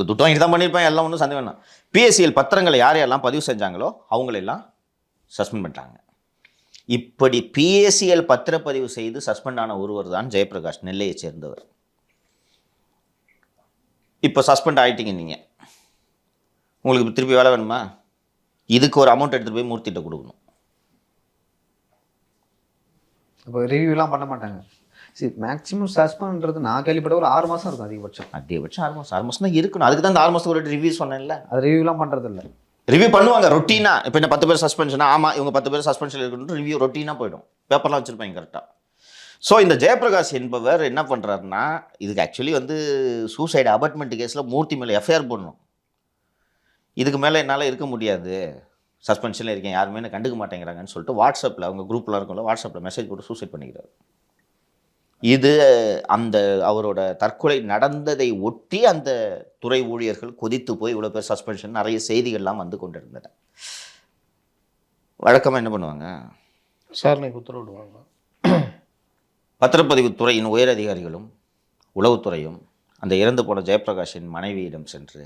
துட்டம் இங்கே தான் பண்ணியிருப்பாங்க, எல்லாம் ஒன்றும் சந்தேகம் வேணாம். பிஎஸ்சிஎல் பத்திரங்களை யாரெல்லாம் பதிவு செஞ்சாங்களோ அவங்களெல்லாம் சஸ்பெண்ட் பண்ணிட்டாங்க. இப்படி பிஎஸ்சிஎல் பத்திரப்பதிவு செய்து சஸ்பெண்ட் ஆன ஒருவர் தான் ஜெயபிரகாஷ், நெல்லையை சேர்ந்தவர். இப்போ சஸ்பெண்ட் ஆகிட்டீங்க நீங்கள், உங்களுக்கு திருப்பி வேலை வேணுமா? இதுக்கு ஒரு அமௌண்ட் எடுத்துகிட்டு போய் மூர்த்திகிட்ட கொடுக்கணும். இப்போ ரிவ்யூலாம் பண்ண மாட்டாங்க. சரி, மேக்ஸிமம் சஸ்பெண்ட்ன்றது நான் கேள்விப்பட்ட ஒரு 6 மாதம் இருக்கும் அதிகபட்சம். அதிகபட்சம் 6 மாதம் தான் இருக்கணும். அதுக்கு தான் இந்த 6 மாதத்துக்கு ஒரு ரிவ்யூ சொன்னேன்ல. அது ரிவ்யூலாம் பண்ணுறது இல்லை. ரிவ்யூ பண்ணுவாங்க ரொட்டீனாக. இப்போ என்ன 10 பேர் சஸ்பென்ஷனா, ஆமாம் இவங்க 10 பேர் சஸ்பென்ஷன் இருக்கணும், ரிவ்யூ ரொட்டீனாக போயிடும். பேப்பர்லாம் வச்சுருப்பாங்க கரெக்டாக. ஸோ இந்த ஜெயபிரகாஷ் என்பவர் என்ன பண்ணுறாருன்னா, இதுக்கு ஆக்சுவலி வந்து சூசைடு அபார்ட்மெண்ட் கேஸில் மூர்த்தி மேலே எஃப்ஐஆர் போடணும். இதுக்கு மேலே என்னால் இருக்க முடியாது, சஸ்பென்ஷனில் இருக்கேன், யாருமே என்ன கண்டுக்க மாட்டேங்கிறாங்கன்னு சொல்லிட்டு வாட்ஸ்அப்பில் அவங்க குரூப்பில் இருக்கும்ல, வாட்ஸ்அப்பில் மெசேஜ் போட்டு சூசைட் பண்ணிக்கிறார். இது அந்த அவரோட தற்கொலை நடந்ததை ஒட்டி அந்த துறை ஊழியர்கள் கொதித்து போய் இவ்வளோ பேர் சஸ்பென்ஷன் நிறைய செய்திகள்லாம் வந்து கொண்டு இருந்தன. வழக்கமாக என்ன பண்ணுவாங்க, விசாரணைக்கு உத்தரவிடுவாங்க. பத்திரப்பதிவுத்துறையின் உயர் அதிகாரிகளும் உளவுத்துறையும் அந்த இறந்து போன ஜெயபிரகாஷின் மனைவியிடம் சென்று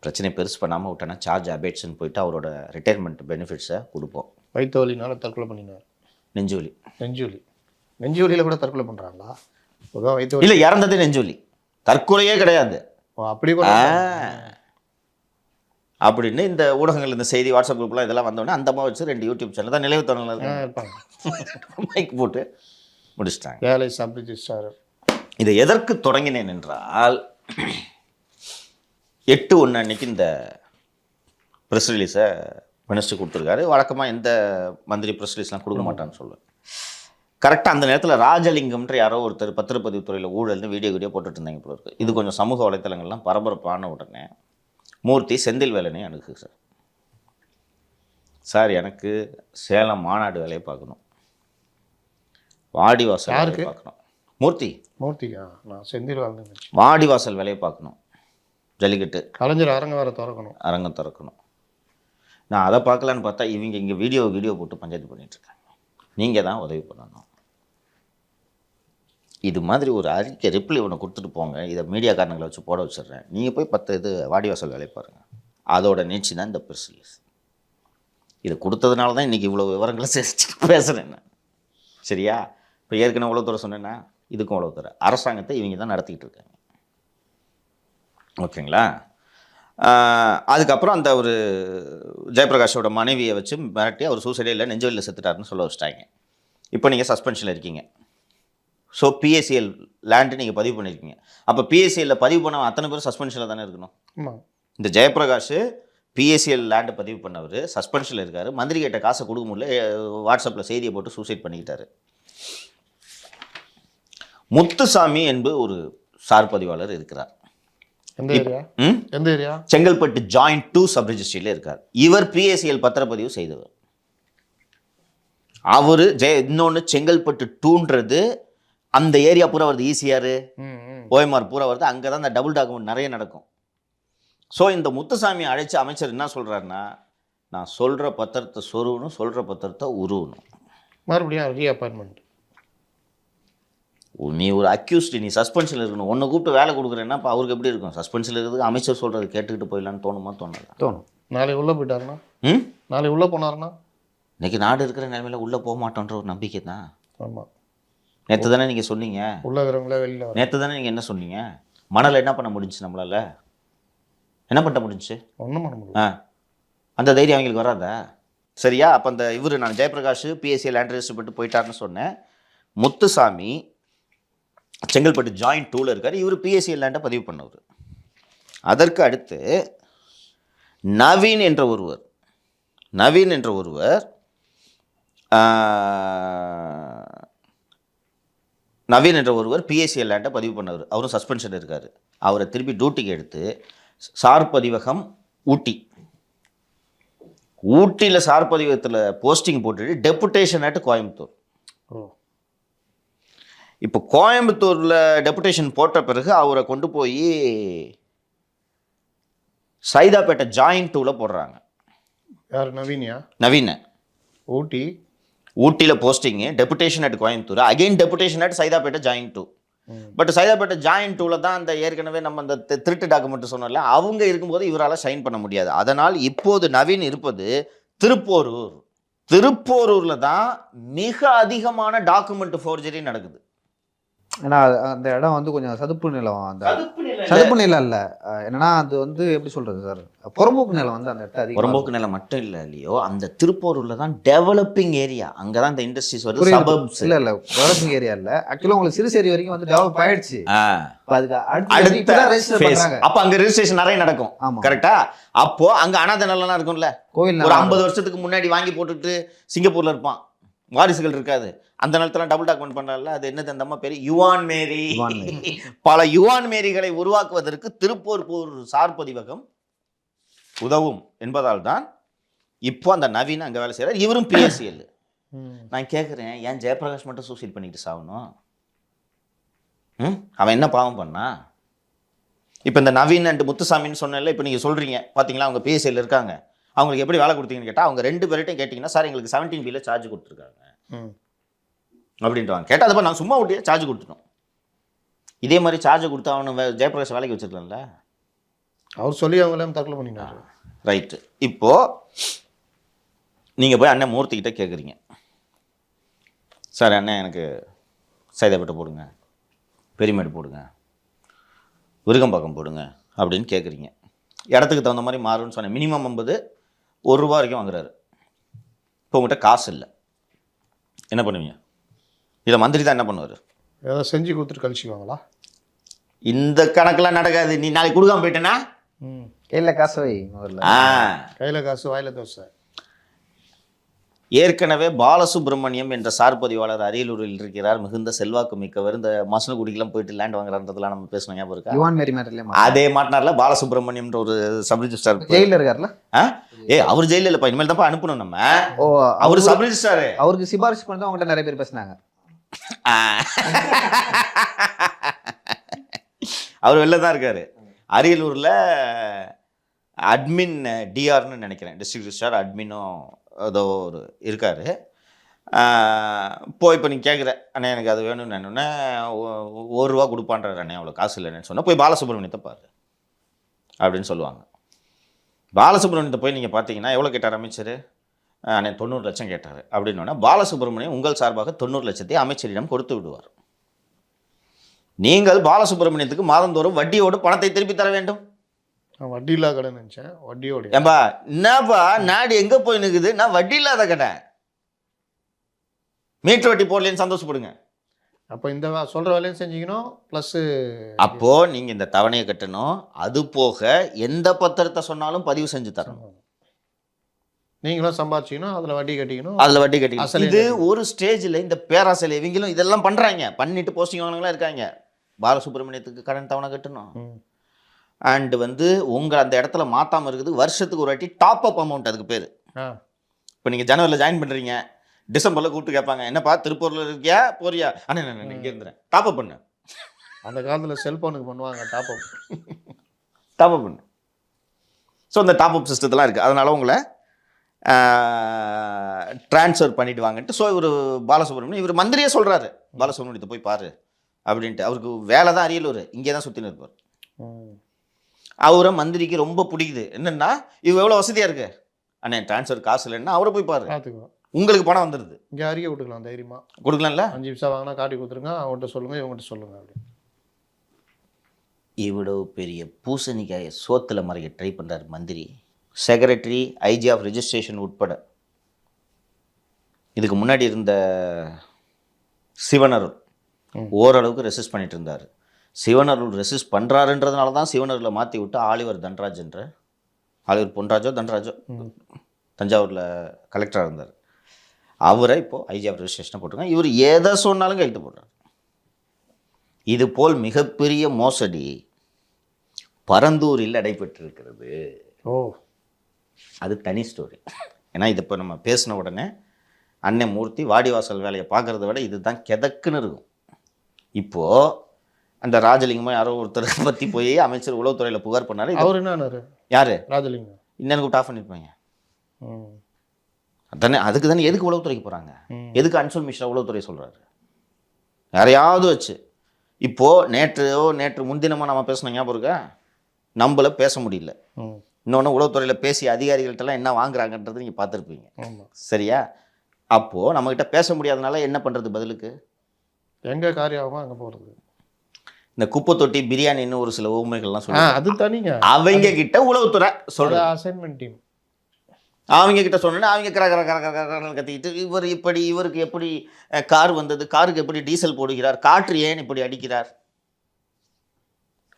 பிரச்சனை பெருசு பண்ணாமல் விட்டோன்னா சார்ஜ் அபேட்ஸ்ன்னு போயிட்டு அவரோட ரிட்டையர்மெண்ட் பெனிஃபிட்ஸை கொடுப்போம். வயிற்று வலினால தற்கொலை பண்ணினார். நெஞ்சுவலி. நெஞ்சு வலியில் கூட தற்கொலை பண்ணுறாங்களா? பொதுவாக வயிற்று வலி இல்லை, இறந்தது நெஞ்சுவலி, தற்கொலையே கிடையாது. அப்படி கூட அப்படின்னு இந்த ஊடகங்கள், இந்த செய்தி வாட்ஸ்அப் குரூப்லாம் இதெல்லாம் வந்தோடனே அந்த அம்மா வச்சு 2 யூடியூப் சேனல் தான் நிலைவு தரங்கள் இருப்பாங்க. மைக் போட்டு முடிச்சிட்டாங்க. ஏழை சப் ரிஜிஸ்ட்ரார். இதை எதற்கு தொடங்கினேன் என்றால், 8/1 அன்னைக்கு இந்த ப்ரெஸ் ரிலீஸை மினிஸ்டர் கொடுத்துருக்காரு. வழக்கமாக எந்த மந்திரி ப்ரெஸ் ரிலீஸ்லாம் கொடுக்க மாட்டான்னு சொல்லுவேன். கரெக்டாக அந்த நேரத்தில் ராஜலிங்கம்ன்ற யாரோ ஒருத்தர் பத்திரப்பதிவுத்துறையில் ஊழல்னு வீடியோ போட்டுட்டு இருந்தாங்க போல இருக்குது. இது கொஞ்சம் சமூக வலைத்தளங்கள்லாம் பரபரப்பான உடனே மூர்த்தி செந்தில் வேலனை அணுகு. சார் எனக்கு சேலம் மாநாடு வேலையை பார்க்கணும், வாடிவாசல் வேலையை பார்க்கணும். மூர்த்தியா? நான் செந்தில் வேலை. வாடிவாசல் வேலையை பார்க்கணும், ஜல்லிக்கட்டு கலைஞர் அரங்கம் வேறு திறக்கணும், அரங்கம் திறக்கணும். நான் அதை பார்க்கலான்னு பார்த்தா இவங்க இங்கே வீடியோ போட்டு பஞ்சாயத்து பண்ணிகிட்ருக்காங்க. நீங்கள் தான் உதவி பண்ணணும். இது மாதிரி ஒரு அறிக்கை ரிப்ளை ஒன்று கொடுத்துட்டு போங்க, இதை மீடியாக்காரங்களை வச்சு போட வச்சிடுறேன், நீங்கள் போய் 10 இது வாடிவாசல் வேலையை பாருங்கள். அதோட நீட்சி தான் இந்த ப்ரெஸ் ரிலீஸ். இதை கொடுத்ததுனால தான் இன்றைக்கி இவ்வளோ விவரங்களை சேர்த்து பேசுகிறேன் நான். சரியா? இப்போ ஏற்கனவே உளவுத்துறை சொன்னேன்னா இதுக்கும் உளவுத்துறை, அரசாங்கத்தை இவங்க தான் நடத்திக்கிட்டு இருக்காங்க. ஓகேங்களா? அதுக்கப்புறம் அந்த ஒரு ஜெயபிரகாஷோட மனைவியை வச்சு மிரட்டி அவர் சூசைடே இல்லை, நெஞ்சுவலியில் செத்துட்டாருன்னு சொல்ல வச்சுட்டாங்க. இப்போ நீங்கள் சஸ்பென்ஷனில் இருக்கீங்க. ஸோ பிஎஸ்சிஎல் லேண்டு நீங்கள் பதிவு பண்ணியிருக்கீங்க. அப்போ பிஎஸ்சிஎல்லில் பதிவு பண்ண அத்தனை பேரும் சஸ்பென்ஷனில் தானே இருக்கணும். இந்த ஜெயபிரகாஷ் பிஎஸ்சிஎல் லேண்டு பதிவு பண்ணவர் சஸ்பென்ஷனில் இருக்கார். மந்திரி கேட்ட காசை கொடுக்க முடியல, வாட்ஸ்அப்பில் செய்தியை போட்டு சூசைட் பண்ணிக்கிட்டாரு. முத்துசாமி என்பது ஒரு சார் பதிவாளர் இருக்கிறார். எந்த ஏரியா? செங்கல்பட்டு ஜாயிண்ட் 2 சப் ரெஜிஸ்ட்ரியில் இருக்கார். இவர் பிஎஸ்சிஎல் பத்திரப்பதிவு செய்தவர். அவரு இன்னொன்று செங்கல்பட்டு 2ன்றது அந்த ஏரியா பூரா வருது, ஈசிஆர் ஓஎம்ஆர் பூரா வருது. அங்கே தான் இந்த டபுள் டாக்குமெண்ட் நிறைய நடக்கும். ஸோ இந்த முத்துசாமி அழைச்சி அமைச்சர் என்ன சொல்கிறாருன்னா, நான் சொல்கிற பத்திரத்தை சொருவணும், சொல்கிற பத்திரத்தை உருவணும். மறுபடியும் ரீஅப்பாயின்மெண்ட். நீ ஒரு அக்யூஸ்டு, நீ சஸ்பென்ஷனில் இருக்கணும், ஒன்று கூப்பிட்டு வேலை கொடுக்குறேன்னா இப்போ அவருக்கு எப்படி இருக்கும்? சஸ்பென்ஷனில் இருக்கிறதுக்கு அமைச்சர் சொல்கிறது கேட்டுக்கிட்டு போயிடலான்னு தோணுமா? தோணும். நாளைக்கு உள்ளே போயிட்டாருன்னா, நாளைக்கு உள்ளே போனாருன்னா, இன்றைக்கி நாடு இருக்கிற நிலைமையில் உள்ளே போக மாட்டோன்ற ஒரு நம்பிக்கை தான். ஆமாம். நேற்று தானே நீங்கள் சொன்னீங்க, உள்ளே இருக்கிறவங்களே வெளியில். நேற்று தானே நீங்கள் என்ன சொன்னீங்க, மணல் என்ன பண்ண முடிஞ்சு, நம்மளால் என்ன பண்ண முடிஞ்சு? ஒன்றும் பண்ண முடியும். அந்த தைரியம் அவங்களுக்கு வராதா? சரியா? அப்போ அந்த இவர் நான் ஜெயபிரகாஷ் பிஎஸ்சி லேண்ட் ரெஜிஸ்டர் போட்டு போயிட்டாருன்னு சொன்னேன். முத்துசாமி செங்கல்பட்டு ஜாயிண்ட் 2ல் இருக்கார். இவர் பிஎஸ்சி லேண்டை பதிவு பண்ணவர். அதற்கு அடுத்து நவீன் என்ற ஒருவர் பிஎஸ்சி லேண்டை பதிவு பண்ணவர். அவரும் சஸ்பென்ஷன் இருக்கார். அவரை திருப்பி டியூட்டிக்கு எடுத்து சார் பதிவகம் ஊட்டியில் சார் பதிவகத்தில் போஸ்டிங் போட்டுட்டு டெபுடேஷன் ஆட்டு கோயம்புத்தூர். இப்போ கோயம்புத்தூரில் டெபுடேஷன் போட்ட பிறகு அவரை கொண்டு போய் சைதாப்பேட்டை ஜாயிண்ட் 2ல் போடுறாங்க. யார்? நவீனியா? நவீன. ஊட்டியில் posting, deputation at Coimbatore, again deputation at Saidapet joint 2. But Saidapet joint 2ல் தான் அந்த ஏற்கனவே நம்ம அந்த திருட்டு டாக்குமெண்ட் சொன்னோம்ல, அவங்க இருக்கும்போது இவரால் சைன் பண்ண முடியாது. அதனால் இப்போது நவீன் இருப்பது திருப்போரூரில் தான் மிக அதிகமான டாக்குமெண்ட் ஃபோர்ஜரி நடக்குது. ஏன்னா அந்த இடம் வந்து கொஞ்சம் சதுப்பு நிலம், அந்த சதுப்பு நிலம் இல்லை, என்னன்னா அது வந்து எப்படி சொல்றது சார், புறம்போக்கு நிலம் வந்து அந்த இடத்த அதிகம். புறம்போக்கு நிலம் மட்டும் இல்லை இல்லையோ, அந்த திருப்பூர்ல தான் டெவலப்பிங் ஏரியா, அங்கே தான் இந்த இண்டஸ்ட்ரீஸ் வருது. சபப்ஸ் இல்லை இல்லை, டெவலப்பிங் ஏரியா இல்லை, ஆக்சுவலாக உங்களுக்கு சிறுசேரி வரைக்கும் வந்து டெவலப் ஆயிடுச்சு. அதுக்கு அடுத்த ரெஜிஸ்டர் பண்றாங்க. அப்ப அங்க ரெஜிஸ்ட்ரேஷன் நிறைய நடக்கும். ஆமா கரெக்டா? அப்போ அங்க அனாதை நிலம் இருக்கும்ல, கோயில் ஒரு 50 வருஷத்துக்கு முன்னாடி வாங்கி போட்டுட்டு சிங்கப்பூர்ல இருப்பான், வாரிசுகள் இருக்காது, அந்த நிலத்துல டபுள் டாக்குமெண்ட் பண்றாங்கல்ல, அது என்னது அந்த அம்மா பேரு யுவான் மேரி. பல யுவான் மேரிகளை உருவாக்குவதற்கு திருப்பூர் சார் பதிவகம் உதவும் என்பதால் தான் இப்போ அந்த நவீன அங்க வேலை செய்யறாரு. இவரும் பிஎஸ்சிஎல். நான் கேட்குறேன், ஏன் ஜெயபிரகாஷ் மட்டும் சூசைட் பண்ணிட்டு சாகணும்? அவன் என்ன பாவம் பண்ணா? இப்போ இந்த நவீன் அண்ட் முத்துசாமின்னு சொன்னல, இப்போ நீங்கள் சொல்கிறீங்க பார்த்தீங்களா, அவங்க பிஎஸ்சியில் இருக்காங்க, அவங்களுக்கு எப்படி வேலை கொடுத்தீங்கன்னு கேட்டால் அவங்க 2 பேர்கிட்டையும் கேட்டிங்கன்னா, சார் எங்களுக்கு 17B சார்ஜ் கொடுத்துருக்காங்க அப்படின்ட்டு கேட்டால், அதை நான் சும்மா விட்டியே சார்ஜ் கொடுத்துட்டோம். இதே மாதிரி சார்ஜ் கொடுத்தா அவனு ஜெயபிரகாஷ் வேலைக்கு வச்சுருக்கலாம்ல, அவர் சொல்லி அவங்களாம் தற்கொலை பண்ணினாரு. ரைட்டு. இப்போது நீங்கள் போய் அண்ணன் மூர்த்திக்கிட்ட கேட்குறீங்க, சார் அண்ணன் எனக்கு சைதாப்பேட்டை போடுங்க, பெரியமேடு போடுங்க, விருகம்பாக்கம் போடுங்க அப்படின்னு கேட்குறீங்க. இடத்துக்கு தகுந்த மாதிரி மாறும்னு சொன்னேன். மினிமம் 50, ₹1 வரைக்கும் வாங்குறாரு. இப்போ உங்கள்கிட்ட காசு இல்லை, என்ன பண்ணுவீங்க? இதை மந்திரி தான் என்ன பண்ணுவார்? ஏதாவது செஞ்சு கொடுத்துட்டு கழிச்சுக்குவாங்களா? இந்த கணக்கெல்லாம் நடக்காது. நீ நாளைக்கு கொடுக்காம போயிட்டேன்னா கையில் காசு வை முதல்ல. கையில் காசு வாயில தோசை. ஏற்கனவே பாலசுப்ரமணியம் என்ற சார் பதிவாளர் அரியலூரில் இருக்கிறார், மிகுந்த செல்வாக்கு மிக்கவர். இந்த மசனகுடிக்கெல்லாம் போயிட்டு லேண்ட் வாங்குறதுலாம் நம்ம பேசணும், ஞாபகம் இருக்கா? யுவான் மேரி மேட்டர்ல அதே மாட்டினார்ல பாலசுப்ரமணியம்ன்ற ஒரு சப் ரிஜிஸ்ட்ரார் ஜெயிலில் இருக்கார்ல. அவர் ஜெயிலில் இல்லைப்பா, இனிமேல் தான் அனுப்பணும் நம்ம. ஓ, அவர் சப் ரிஜிஸ்ட்ரார். அவருக்கு சிபாரிசு பண்ணி தான் அவங்கள்ட்ட நிறைய பேர் பேசினாங்க. அவர் வெளில தான் இருக்காரு. அரியலூரில் அட்மின் டிஆர்னு நினைக்கிறேன், டிஸ்ட்ரிக்ட் ரிஜிஸ்ட்ரார் அட்மினும் ஏதோ ஒரு இருக்கார். இப்போ நீங்கள் கேட்குற அண்ணே எனக்கு அது வேணும்னு என்னென்னா ₹1 கொடுப்பான்றார். அண்ணே அவ்வளோ காசு இல்லைன்னு சொன்னால் போய் பாலசுப்ரமணியத்தை பாரு அப்படின்னு சொல்லுவாங்க. பாலசுப்ரமணியத்தை போய் நீங்கள் பார்த்தீங்கன்னா எவ்வளோ கேட்டார் அமைச்சர்? அண்ணே 90 லட்சம் கேட்டார் அப்படின்னோன்னா பாலசுப்ரமணியம் உங்கள் சார்பாக 90 லட்சத்தை அமைச்சரிடம் கொடுத்து விடுவார். நீங்கள் பாலசுப்ரமணியத்துக்கு மாதந்தோறும் வட்டியோடு பணத்தை திருப்பி தர வேண்டும். வட்டி இல்லாத கடை நினச்சேன், வட்டியோடு. ஏன்பா என்னப்பா நாடு எங்கே போய் நிற்குது? நான் வட்டி இல்லாத கடை, மீட்டர் வட்டி போடலன்னு சந்தோஷப்படுங்க. அப்போ இந்த சொல்கிற வேலையும் செஞ்சுக்கணும், ப்ளஸ்ஸு அப்போது நீங்கள் இந்த தவணையை கட்டணும். அது போக எந்த பத்திரத்தை சொன்னாலும் பதிவு செஞ்சு தரணும். நீங்களும் சம்பாதிச்சிக்கணும், அதில் வட்டி கட்டிக்கணும். அதில் வட்டி கட்டிக்கணும். இது ஒரு ஸ்டேஜில் இந்த பேராசையில் இவங்களும் இதெல்லாம் பண்ணுறாங்க, பண்ணிட்டு போஸ்டிங் வாங்கினவங்களாம் இருக்காங்க. பாலசுப்ரமணியத்துக்கு கடன் தவணை கட்டணும். அண்டு வந்து உங்கள் அந்த இடத்துல மாற்றாமல் இருக்குது, வருஷத்துக்கு ஒரு வாட்டி டாப் அப் அமௌண்ட், அதுக்கு பேர். இப்போ நீங்கள் ஜனவரியில் ஜாயின் பண்ணுறீங்க, டிசம்பரில் கூப்பிட்டு கேட்பாங்க, என்னப்பா திருப்பூரில் இருக்கியா போறியா? அண்ணே நான் இங்கே இருந்துறேன், டாப் அப் பண்ணு. அந்த காலத்தில் செல்ஃபோனுக்கு பண்ணுவாங்க டாப் அப். டாப் அப் பண்ணு. ஸோ இந்த டாப் அப் சிஸ்டத்தெல்லாம் இருக்குது. அதனால் உங்களை ட்ரான்ஸ்ஃபர் பண்ணிட்டு வாங்கன்ட்டு. ஸோ இவர் பாலசுப்ரமணியம், இவர் மந்திரியே சொல்கிறாரு பாலசுப்ரமணியத்தை போய் பாரு அப்படின்ட்டு. அவருக்கு வேலை தான் அரியலூர், இங்கே தான் சுற்றின்னு இருப்பார். அவரை மந்திரிக்கு ரொம்ப பிடிக்குது. என்னென்னா இவ எவ்வளோ வசதியாக இருக்கு, அண்ணே ட்ரான்ஸ்ஃபர் காசு இல்லைன்னா அவரை போய் பாரு, உங்களுக்கு பணம் வந்துடுது. இங்கே அறிக்கை விட்டுக்கலாம், தைரியமாக கொடுக்கலாம்ல. 5 பைசா வாங்கினா காட்டி கொடுத்துருங்க, அவங்கள்ட்ட சொல்லுங்கள், இவங்ககிட்ட சொல்லுங்கள் அப்படி. இவ்வளோ பெரிய பூசணிக்காயை சோத்தில் மறைக்க ட்ரை பண்ணுறார் மந்திரி. செக்ரட்டரி, ஐஜி ஆஃப் ரெஜிஸ்ட்ரேஷன் உட்பட. இதுக்கு முன்னாடி இருந்த சிவனருள் ஓரளவுக்கு ரெசிஸ்ட் பண்ணிட்டு இருந்தார். சிவனருள் ரெசிஸ்ட் பண்ணுறாருன்றதுனால தான் சிவனருளை மாற்றி விட்டு ஆலிவர் தன்ராஜ் என்ற, ஆலிவர் பொன்ராஜோ தன்ராஜோ, தஞ்சாவூரில் கலெக்டராக இருந்தார், அவரை இப்போது ஐஜி ஆஃப் ரெஜிஸ்ட்ரேஷனை போட்டிருக்காங்க. இவர் எதை சொன்னாலும் கையெழுத்து போடுறார். இது போல் மிகப்பெரிய மோசடி பரந்தூரில் நடைபெற்றிருக்கிறது. அது தனி ஸ்டோரி. ஏன்னா இது இப்போ நம்ம பேசின உடனே அண்ணன் மூர்த்தி வாடிவாசல் வேலையை பார்க்குறத விட இது தான் கிதக்குன்னு இருக்கும். இப்போது அந்த ராஜலிங்கமாக யாரோ ஒருத்தரை பற்றி போய் அமைச்சர் உளவுத்துறையில் புகார் பண்ணார். அவர் என்ன யார்? ராஜலிங்கம். இன்னும் கூப்பிட்டு ஆஃப் பண்ணியிருப்பாங்க. தானே அதுக்கு தானே எதுக்கு உளவுத்துறைக்கு போகிறாங்க? எதுக்கு அன்சுல் மிஸ்ரா உளவுத்துறை சொல்கிறாரு? யாரையாவது வச்சு. இப்போது நேற்று முன்தினமாக நம்ம பேசின ஞாபகம் இருக்கா? நம்மள பேச முடியல. இன்னொன்று உளவுத்துறையில் பேசி அதிகாரிகள்கிட்டலாம் என்ன வாங்குறாங்கன்றது நீங்கள் பார்த்துருப்பீங்க, சரியா? அப்போது நம்மக்கிட்ட பேச முடியாதனால என்ன பண்ணுறது? பதிலுக்கு எங்கே காரியாகுமோ அங்கே போகிறது. இந்த குப்பை தொட்டி பிரியாணின்னு ஒரு சில ஊமைகள்லாம் சொல்லுவாங்க. அது தனிங்க. அவங்க கிட்ட உளவுத்துறை சொல்ற அசைன்மெண்ட் டீம் அவங்க கிட்ட சொன்னா அவங்க கர கர கர கர கரன்னு கத்திக்கிட்டு இவர் இப்படி இவருக்கு எப்படி கார் வந்தது, காருக்கு எப்படி டீசல் போடுகிறார், காற்று ஏன் இப்படி அடிக்கிறார்,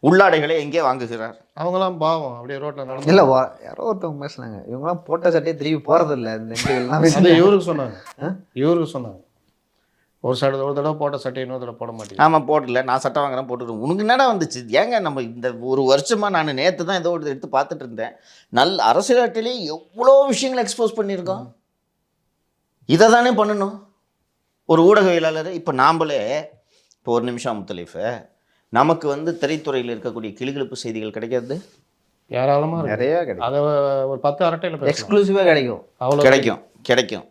உள்ளாடைகளை எங்கே வாங்குகிறார். அவங்களாம் பாவம் அப்படியே ரோட்டில் நடந்து. இல்லை யாரோ ஒருத்தவங்க பேசுனாங்க, இவங்களாம் போட்ட சட்டையே திரும்பி போகிறது இல்லை இந்த அது இவருக்கு சொன்னாங்க. இவருக்கு சொன்னாங்க ஒரு தடவை போட்ட சட்டை இன்னொரு தடவை போட மாட்டேன். ஆமாம் போடல, நான் சட்டை வாங்குறேன் போட்டுக்கிறேன். உனக்கு என்னடா வந்துச்சு? ஏங்க நம்ம இந்த ஒரு வருஷமாக நான் நேற்று தான் ஏதோ எடுத்து பார்த்துட்டு இருந்தேன். நல்ல அரசியலாட்டிலே எவ்வளோ விஷயங்களை எக்ஸ்போஸ் பண்ணியிருக்கோம். இதை தானே பண்ணணும் ஒரு ஊடகவியலாளர். இப்போ நாம்ளே இப்போ ஒரு நிமிஷம் முத்தலீஃபு, நமக்கு வந்து திரைத்துறையில் இருக்கக்கூடிய கிளுகிழப்பு செய்திகள் கிடைக்காது ஏராளமாக நிறையா கிடைக்கும். அதை ஒரு 10 அரட்டையில் எக்ஸ்க்ளூசிவாக கிடைக்கும். அவ்வளோ கிடைக்கும்.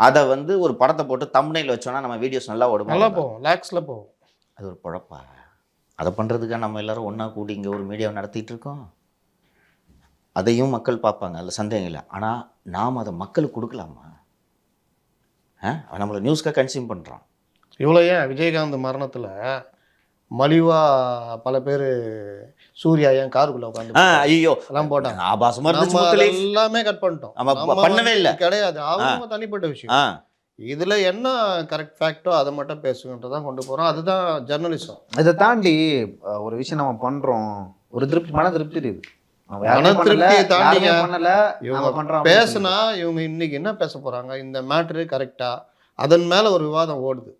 அதை வந்து ஒரு படத்தை போட்டு தம்ப்நெயில் வச்சோன்னா நம்ம வீடியோஸ் நல்லா ஓடும், நல்லா போகும், லேக்ஸில் போகும். அது ஒரு குழப்பா. அதை பண்ணுறதுக்காக நம்ம எல்லோரும் ஒன்றா கூடி இங்கே ஒரு மீடியாவை நடத்திட்டு இருக்கோம். அதையும் மக்கள் பார்ப்பாங்க, அதில் சந்தேகம் இல்லை. ஆனால் நாம் அதை மக்களுக்கு கொடுக்கலாமா? நம்மளை நியூஸ்க்காக கன்சியூம் பண்ணுறோம். இவ்வளோ ஏன் விஜயகாந்த் மரணத்தில் மலிவாக பல பேர் சூர்யா ஏன் காருக்குள்ளே உட்காந்து ஐயோ எல்லாம் போட்டாங்க, ஆபாசமாக இருந்துச்சு. எல்லாமே கட் பண்ணிட்டோம். நம்ம பண்ணவே இல்லை, கிடையாது. அவங்க தனிப்பட்ட விஷயம். இதில் என்ன கரெக்ட் ஃபேக்டோ அதை மட்டும் பேசுங்கன்றதான் கொண்டு போகிறோம். அதுதான் ஜெர்னலிசம். இதை தாண்டி ஒரு விஷயம் நம்ம பண்ணுறோம், ஒரு மன திருப்தி இருக்குது. மனத்திருப்தியை தாண்டிங்க இவங்க பேசுனா இவங்க இன்னைக்கு என்ன பேச போகிறாங்க, இந்த மேட்ரு கரெக்டா, அதன் மேலே ஒரு விவாதம் ஓடுது.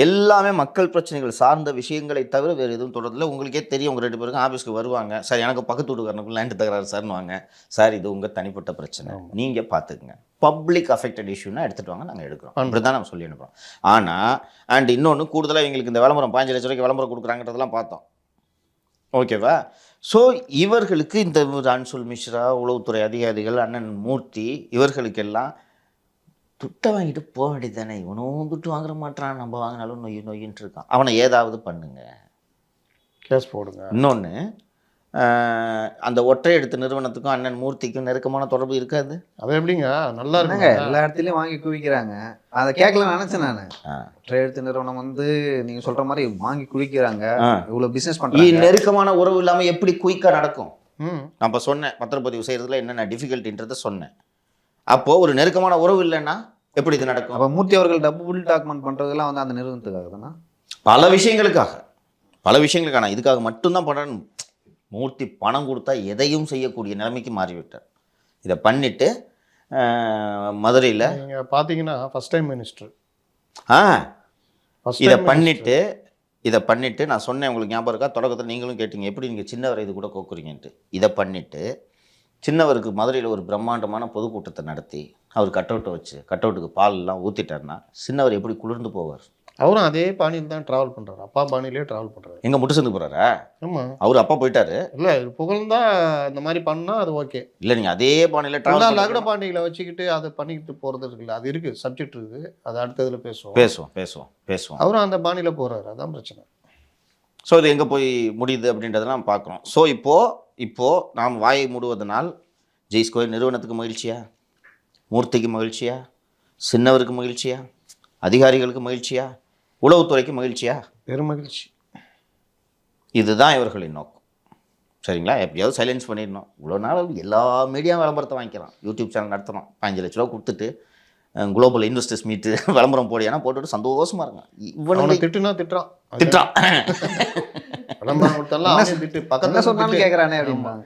எல்லாமே மக்கள் பிரச்சனைகள் சார்ந்த விஷயங்களை தவிர வேறு எதுவும் தொடரதில்லை. உங்களுக்கே தெரியும், உங்கள் 2 பேருக்கும் ஆஃபீஸ்க்கு வருவாங்க, சார் எனக்கு பக்கத்து வீட்டுக்காரனுக்கு லேண்டு தகராறு சார்னு வாங்க, சார் இது உங்கள் தனிப்பட்ட பிரச்சனை, நீங்கள் பார்த்துக்குங்க, பப்ளிக் அஃபெக்டட் இஷ்யூனா எடுத்துகிட்டு வாங்க, நாங்கள் எடுக்கிறோம், அப்படி தான் நம்ம சொல்லி அனுப்புகிறோம். ஆனால் அண்ட் இன்னொன்று கூடுதலாக இவங்களுக்கு இந்த விளம்பரம் 15 லட்ச ரூபாய்க்கு விளம்பரம் கொடுக்குறாங்கிறதெல்லாம் பார்த்தோம். ஓகேவா? ஸோ இவர்களுக்கு இந்த அன்சுல் மிஸ்ரா, உளவுத்துறை அதிகாரிகள், அண்ணன் மூர்த்தி, இவர்களுக்கெல்லாம் துட்டை வாங்கிட்டு போக வேண்டியது தானே. இவனும் துட்டு வாங்குற மாட்டான், நம்ம வாங்கினாலும் நொய்யின்ட்டு இருக்கான். அவனை ஏதாவது பண்ணுங்க, கேஸ் போடுங்க. இன்னொன்று, அந்த ஒற்றை எடுத்த நிறுவனத்துக்கும் அண்ணன் மூர்த்திக்கும் நெருக்கமான தொடர்பு இருக்காது. அது எப்படிங்க? நல்லா இருக்காங்க, எல்லா இடத்துலையும் வாங்கி குவிக்கிறாங்க. அதை கேட்கலாம் நினச்சேன் நான். ஒற்றை எடுத்த நிறுவனம் வந்து நீங்கள் சொல்கிற மாதிரி வாங்கி குவிக்கிறாங்க, இவ்வளோ பிஸ்னஸ் பண்ணுறாங்க. நெருக்கமான உறவு இல்லாமல் எப்படி குயிக்காக நடக்கும்? நம்ம சொன்னேன் பத்திரப்பதிவு செய்கிறதுல என்னென்ன டிஃபிகல்ட்டின்றதை சொன்னேன். அப்போது ஒரு நெருக்கமான உறவு இல்லைன்னா எப்படி இது நடக்கும்? அப்போ மூர்த்தி அவர்கள் டபுள் டாக்குமெண்ட் பண்ணுறதுலாம் வந்து அந்த நிறுவனத்துக்காக தானே? பல விஷயங்களுக்கான இதுக்காக மட்டும்தான் பண்ணுறேன். மூர்த்தி பணம் கொடுத்தா எதையும் செய்யக்கூடிய நிலைமைக்கு மாறிவிட்டார். இதை பண்ணிவிட்டு மதுரையில் நீங்கள் பார்த்தீங்கன்னா ஃபஸ்ட் டைம் மினிஸ்டர் இதை பண்ணிவிட்டு நான் சொன்னேன், உங்களுக்கு ஞாபகம் இருக்கா? தொடக்கத்தில் நீங்களும் கேட்டீங்க, எப்படி நீங்கள் சின்னவரை இது கூட கோக்குறீங்கன்ட்டு. இதை பண்ணிவிட்டு சின்னவருக்கு மதுரையில் ஒரு பிரம்மாண்டமான பொதுக்கூட்டத்தை நடத்தி அவர் கட்டவுட்டை வச்சு கட்டவுட்டுக்கு பால்லாம் ஊற்றிட்டார்னா சின்னவர் எப்படி குளிர்ந்து போவார்? அவரும் அதே பாணியில் தான் ட்ராவல் பண்ணுறாரு, அப்பா பாணியிலே ட்ராவல் பண்ணுறாரு. எங்கே முட்டு சேர்ந்து போகிறாரா? ஆமாம், அவர் அப்பா போயிட்டாரு. இல்லை புகழ்ந்தான் இந்த மாதிரி பண்ணால் அது ஓகே. இல்லை நீங்கள் அதே பாணியில் ட்ராவல் லகுட பாண்டிகளை வச்சுக்கிட்டு அதை பண்ணிக்கிட்டு போகிறது இருக்குல்ல, அது இருக்குது, சப்ஜெக்ட் இருக்குது, அது அடுத்ததில் பேசுவோம். அவரும் அந்த பாணியில் போகிறாரு, அதான் பிரச்சனை. ஸோ இது எங்கே போய் முடியுது அப்படின்றதெல்லாம் பார்க்குறோம். ஸோ இப்போது நாம் வாயை மூடுவதனால் ஜெய்ஸ்கோயல் நிறுவனத்துக்கு மகிழ்ச்சியா, மூர்த்திக்கு மகிழ்ச்சியா, சின்னவருக்கு மகிழ்ச்சியா, அதிகாரிகளுக்கு மகிழ்ச்சியா, உளவுத்துறைக்கு மகிழ்ச்சியா? பெரும் மகிழ்ச்சி. இதுதான் இவர்களின் நோக்கம். சரிங்களா? எப்படியாவது சைலன்ஸ் பண்ணிடணும். இவ்வளோ நாள் எல்லா மீடியா விளம்பரத்தை வாங்கிக்கிறான், யூடியூப் சேனல் நடத்தணும், 15 லட்ச ரூபா கொடுத்துட்டு குளோபல் இன்வெஸ்டர்ஸ் மீட்டு விளம்பரம் போடியானா போட்டுட்டு சந்தோஷமாக இருங்க. இவனை திட்டுறான் விளம்பரம் கொடுத்தாலும் திட்டு பக்கத்தில் சொன்னாலும் கேட்குறானே அப்படிம்பாங்க.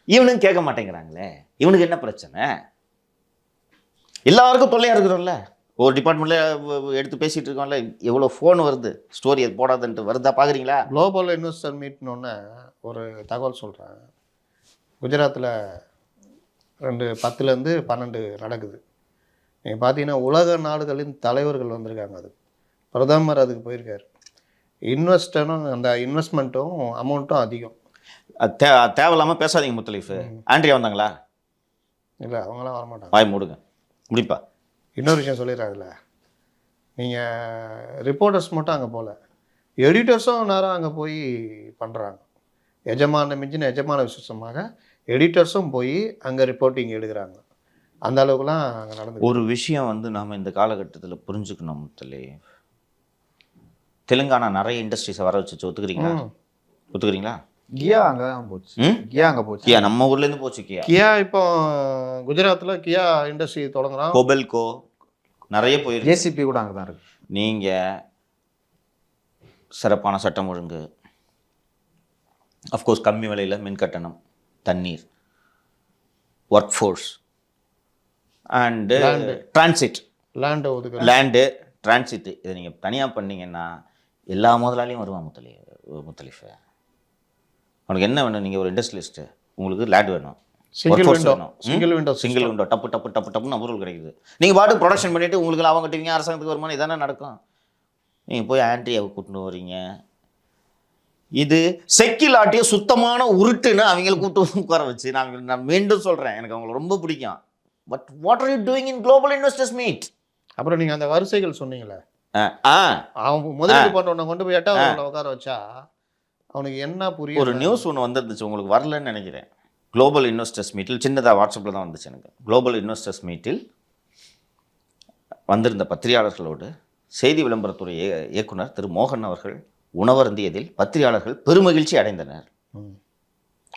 இவனும் கேட்க மாட்டேங்கிறாங்களே. இவனுக்கு என்ன பிரச்சனை? எல்லாருக்கும் தொல்லையாக இருக்கிறோம்ல. ஒரு டிபார்ட்மெண்ட்டில் எடுத்து பேசிகிட்டு இருக்கோம்ல, எவ்வளோ ஃபோன் வருது, ஸ்டோரி அது போடாதுன்ட்டு வருதா பார்க்குறீங்களா? குளோபல் இன்வெஸ்டர் மீட்னோடனே ஒரு தகவல் சொல்கிறேன். குஜராத்தில் 10லேருந்து 12 நடக்குது. நீங்கள் பார்த்தீங்கன்னா உலக நாடுகளின் தலைவர்கள் வந்திருக்காங்க, அது பிரதமர் அதுக்கு போயிருக்காரு. இன்வெஸ்டரும் அந்த இன்வெஸ்ட்மெண்ட்டும் அமௌண்ட்டும் அதிகம். தேவையில்லாமல் பேசாதீங்க முத்தலீஃபு. ஆண்ட்ரியா வந்தாங்களா? இல்லை, அவங்களாம் வரமாட்டாங்க. வாய் மூடுங்க முடிப்பா. இன்னொரு விஷயம் சொல்லிடுறாங்கல்ல, நீங்கள் ரிப்போர்ட்டர்ஸ் மட்டும் அங்கே போகல, எடிட்டர்ஸும் நேரம் அங்கே போய் பண்ணுறாங்க. எஜமான விசேஷமாக எடிட்டர்ஸும் போய் அங்கே ரிப்போர்ட்டிங் எடுக்கிறாங்க. அந்த அளவுக்குலாம் அங்கே நடந்து. ஒரு விஷயம் வந்து நாம் இந்த காலகட்டத்தில் புரிஞ்சுக்கணும் முத்தலே, தெலுங்கானா நிறைய இண்டஸ்ட்ரீஸை வர வச்சு ஒத்துக்கிறீங்களா? ஒத்துக்கிறீங்களா? கியா அங்கே தான் போச்சு. ம்? கியா அங்கே போச்சு. கியா நம்ம ஊர்லேருந்து போச்சு. கியா இப்போ குஜராத்தில் கியா இண்டஸ்ட்ரி தொடங்குறான். கொபெல்கோ நிறைய போயிருக்கு. ஜேசிபி கூட அங்கே தான் இருக்கு. நீங்கள் சிறப்பான சட்டம் ஒழுங்கு, அஃப்கோர்ஸ் கம்மி விலையில் மின் கட்டணம், தண்ணீர், work force and transit, land transit, இதை நீங்கள் தனியாக பண்ணீங்கன்னா எல்லா முதலாளியும் வருவான். முத்தலீஃபை உனக்கு என்ன வேணும்? நீங்கள் ஒரு இண்டஸ்ட்ரியலிஸ்ட்டு, உங்களுக்கு லேண்ட் வேணும், சிங்கிள் விண்டோ டப்பு டப்பு டப்பு டப்புன்னு அப்ரூவல் கிடைக்குது. நீங்கள் பாட்டு ப்ரொடக்ஷன் பண்ணிவிட்டு உங்களுக்கு லாபம் கட்டுவீங்க, அரசாங்கத்துக்கு வருமானம், இதானே நடக்கும். நீங்கள் போய் ஆன்ட்ரியாவை கூட்டின்னு வரீங்க. இது செக்கில் ஆட்டிய சுத்தமான உருட்டுன்னு அவங்கள கூப்பிட்டு உட்கார வச்சு நான் மீண்டும் சொல்கிறேன், எனக்கு அவங்களை ரொம்ப பிடிக்கும். But what are you doing in global investors meet? அப்புறம் நீங்கள் அந்த வரிசைகள் சொன்னீங்களே, அவன் முதலீடு பண்ணுறவனை கொண்டு போய் 8வது உட்கார வச்சா அவனுக்கு என்ன புரியும்? ஒரு நியூஸ் ஒன்று வந்துருந்துச்சு, உங்களுக்கு வரலன்னு நினைக்கிறேன். குளோபல் இன்வெஸ்டர்ஸ் மீட்டில், சின்னதாக வாட்ஸ்அப்பில் தான் வந்துச்சு எனக்கு. குளோபல் இன்வெஸ்டர்ஸ் மீட்டில் வந்திருந்த பத்திரிகையாளர்களோடு செய்தி விளம்பரத்துறை இயக்குனர் திரு மோகன் அவர்கள் உணவருந்தியதில் பத்திரிகையாளர்கள் பெருமகிழ்ச்சி அடைந்தனர்.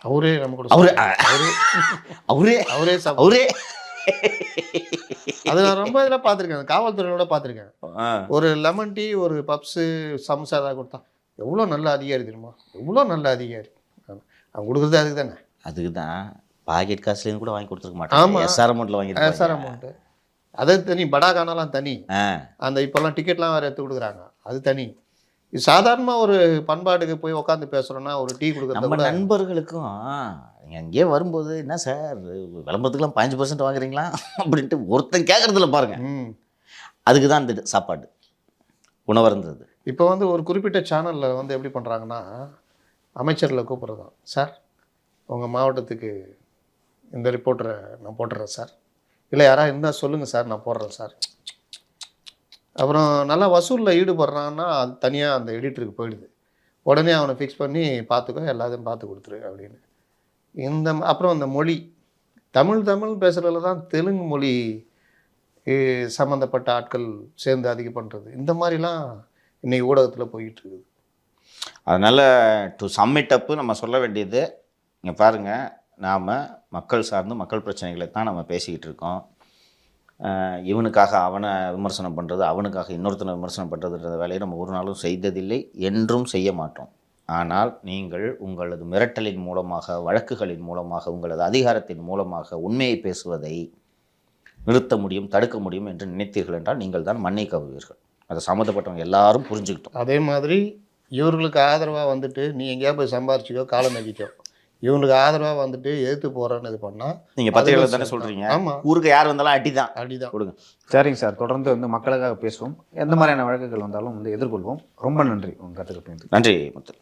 அவரே நம்ம கூட அவரே அது நான் ரொம்ப இதில் பார்த்துருக்கேன், காவல்துறையோட பார்த்துருக்கேன். ஒரு லெமன் டீ, ஒரு பப்ஸு, சம்சா ஏதாவது கொடுத்தா எவ்வளோ நல்ல அதிகாரி தெரியுமா? எவ்வளோ நல்ல அதிகாரி. அவன் கொடுக்குறது அதுக்கு தானே, அதுக்கு தான் பாக்கெட் காசுலேருந்து கூட வாங்கி கொடுத்துருக்க மாட்டான். எஸ்ஆர் அமௌண்ட்டில் வாங்கிட்டு எஸ்ஆர் அமௌண்ட்டு அது தனி, படாகானாலாம் தனி. அந்த இப்போல்லாம் டிக்கெட்லாம் வேறு எடுத்து கொடுக்குறாங்க, அது தனி. இது சாதாரணமாக ஒரு பண்பாட்டுக்கு போய் உட்காந்து பேசுகிறோன்னா ஒரு டீ கொடுக்குறது. நம்ம நண்பர்களுக்கும் நீங்கள் அங்கேயே வரும்போது, என்ன சார் விளம்பரத்துக்குலாம் 15% வாங்குறீங்களா அப்படின்ட்டு ஒருத்தன் கேட்குறதுல பாருங்க. அதுக்கு தான் இந்த சாப்பாடு உணவருந்தது. இப்போ வந்து ஒரு குறிப்பிட்ட சேனலில் வந்து எப்படி பண்ணுறாங்கன்னா, அமைச்சர்களை கூப்பிட்றதான், சார் உங்கள் மாவட்டத்துக்கு இந்த ரிப்போர்ட்டரை நான் போட்டுறேன் சார், இல்லை யாராவது இருந்தால் சொல்லுங்கள் சார் நான் போடுறேன் சார். அப்புறம் நல்லா வசூலில் ஈடுபடுறான்னா அது தனியாக அந்த எடிட்டருக்கு போயிடுது. உடனே அவனை ஃபிக்ஸ் பண்ணி பார்த்துக்கோ, எல்லாத்தையும் பார்த்து கொடுத்துரு அப்படின்னு. அப்புறம் அந்த மொழி, தமிழ் பேசுகிறதுல தான் தெலுங்கு மொழி சம்மந்தப்பட்ட ஆட்கள் சேர்ந்து அதிகம் பண்ணுறது. இந்த மாதிரிலாம் இன்றைக்கி ஊடகத்தில் போயிட்டுருக்குது. அதனால் டு சம்மிட் அப்பு நம்ம சொல்ல வேண்டியது, இங்கே பாருங்கள், நாம் மக்கள் சார்ந்து மக்கள் பிரச்சனைகளை தான் நம்ம பேசிக்கிட்டு இருக்கோம். இவனுக்காக அவனை விமர்சனம் பண்ணுறது, அவனுக்காக இன்னொருத்தனை விமர்சனம் பண்ணுறதுன்ற வேலையை நம்ம ஒரு நாளும் செய்ததில்லை, என்றும் செய்ய மாட்டோம். ஆனால் நீங்கள் உங்களது மிரட்டலின் மூலமாக, வழக்குகளின் மூலமாக, உங்களது அதிகாரத்தின் மூலமாக உண்மையை பேசுவதை நிறுத்த முடியும், தடுக்க முடியும் என்று நினைத்தீர்கள் என்றால் நீங்கள் தான் மண்ணை கவுவீர்கள். அதை சம்மந்தப்பட்டவங்க எல்லாரும் புரிஞ்சுக்கிட்டோம். அதே மாதிரி இவர்களுக்கு ஆதரவாக வந்துட்டு நீ எங்கேயா போய் சம்பாரிச்சிக்கோ, காலம் நக்கிக்கோ, இவங்களுக்கு ஆதரவாக வந்துட்டு எதிர்த்து போகிறேன்னு இது பண்ணால் நீங்கள் பத்திரிகையில் தானே சொல்கிறீங்க. ஆமாம், ஊருக்கு யார் வந்தாலும் அடிதான் கொடுங்க. சரிங்க சார், தொடர்ந்து வந்து மக்களுக்காக பேசுவோம். எந்த மாதிரியான வழக்குகள் வந்தாலும் வந்து எதிர்கொள்வோம். ரொம்ப நன்றி உங்கள் கருத்துக்கு. நன்றி முத்து.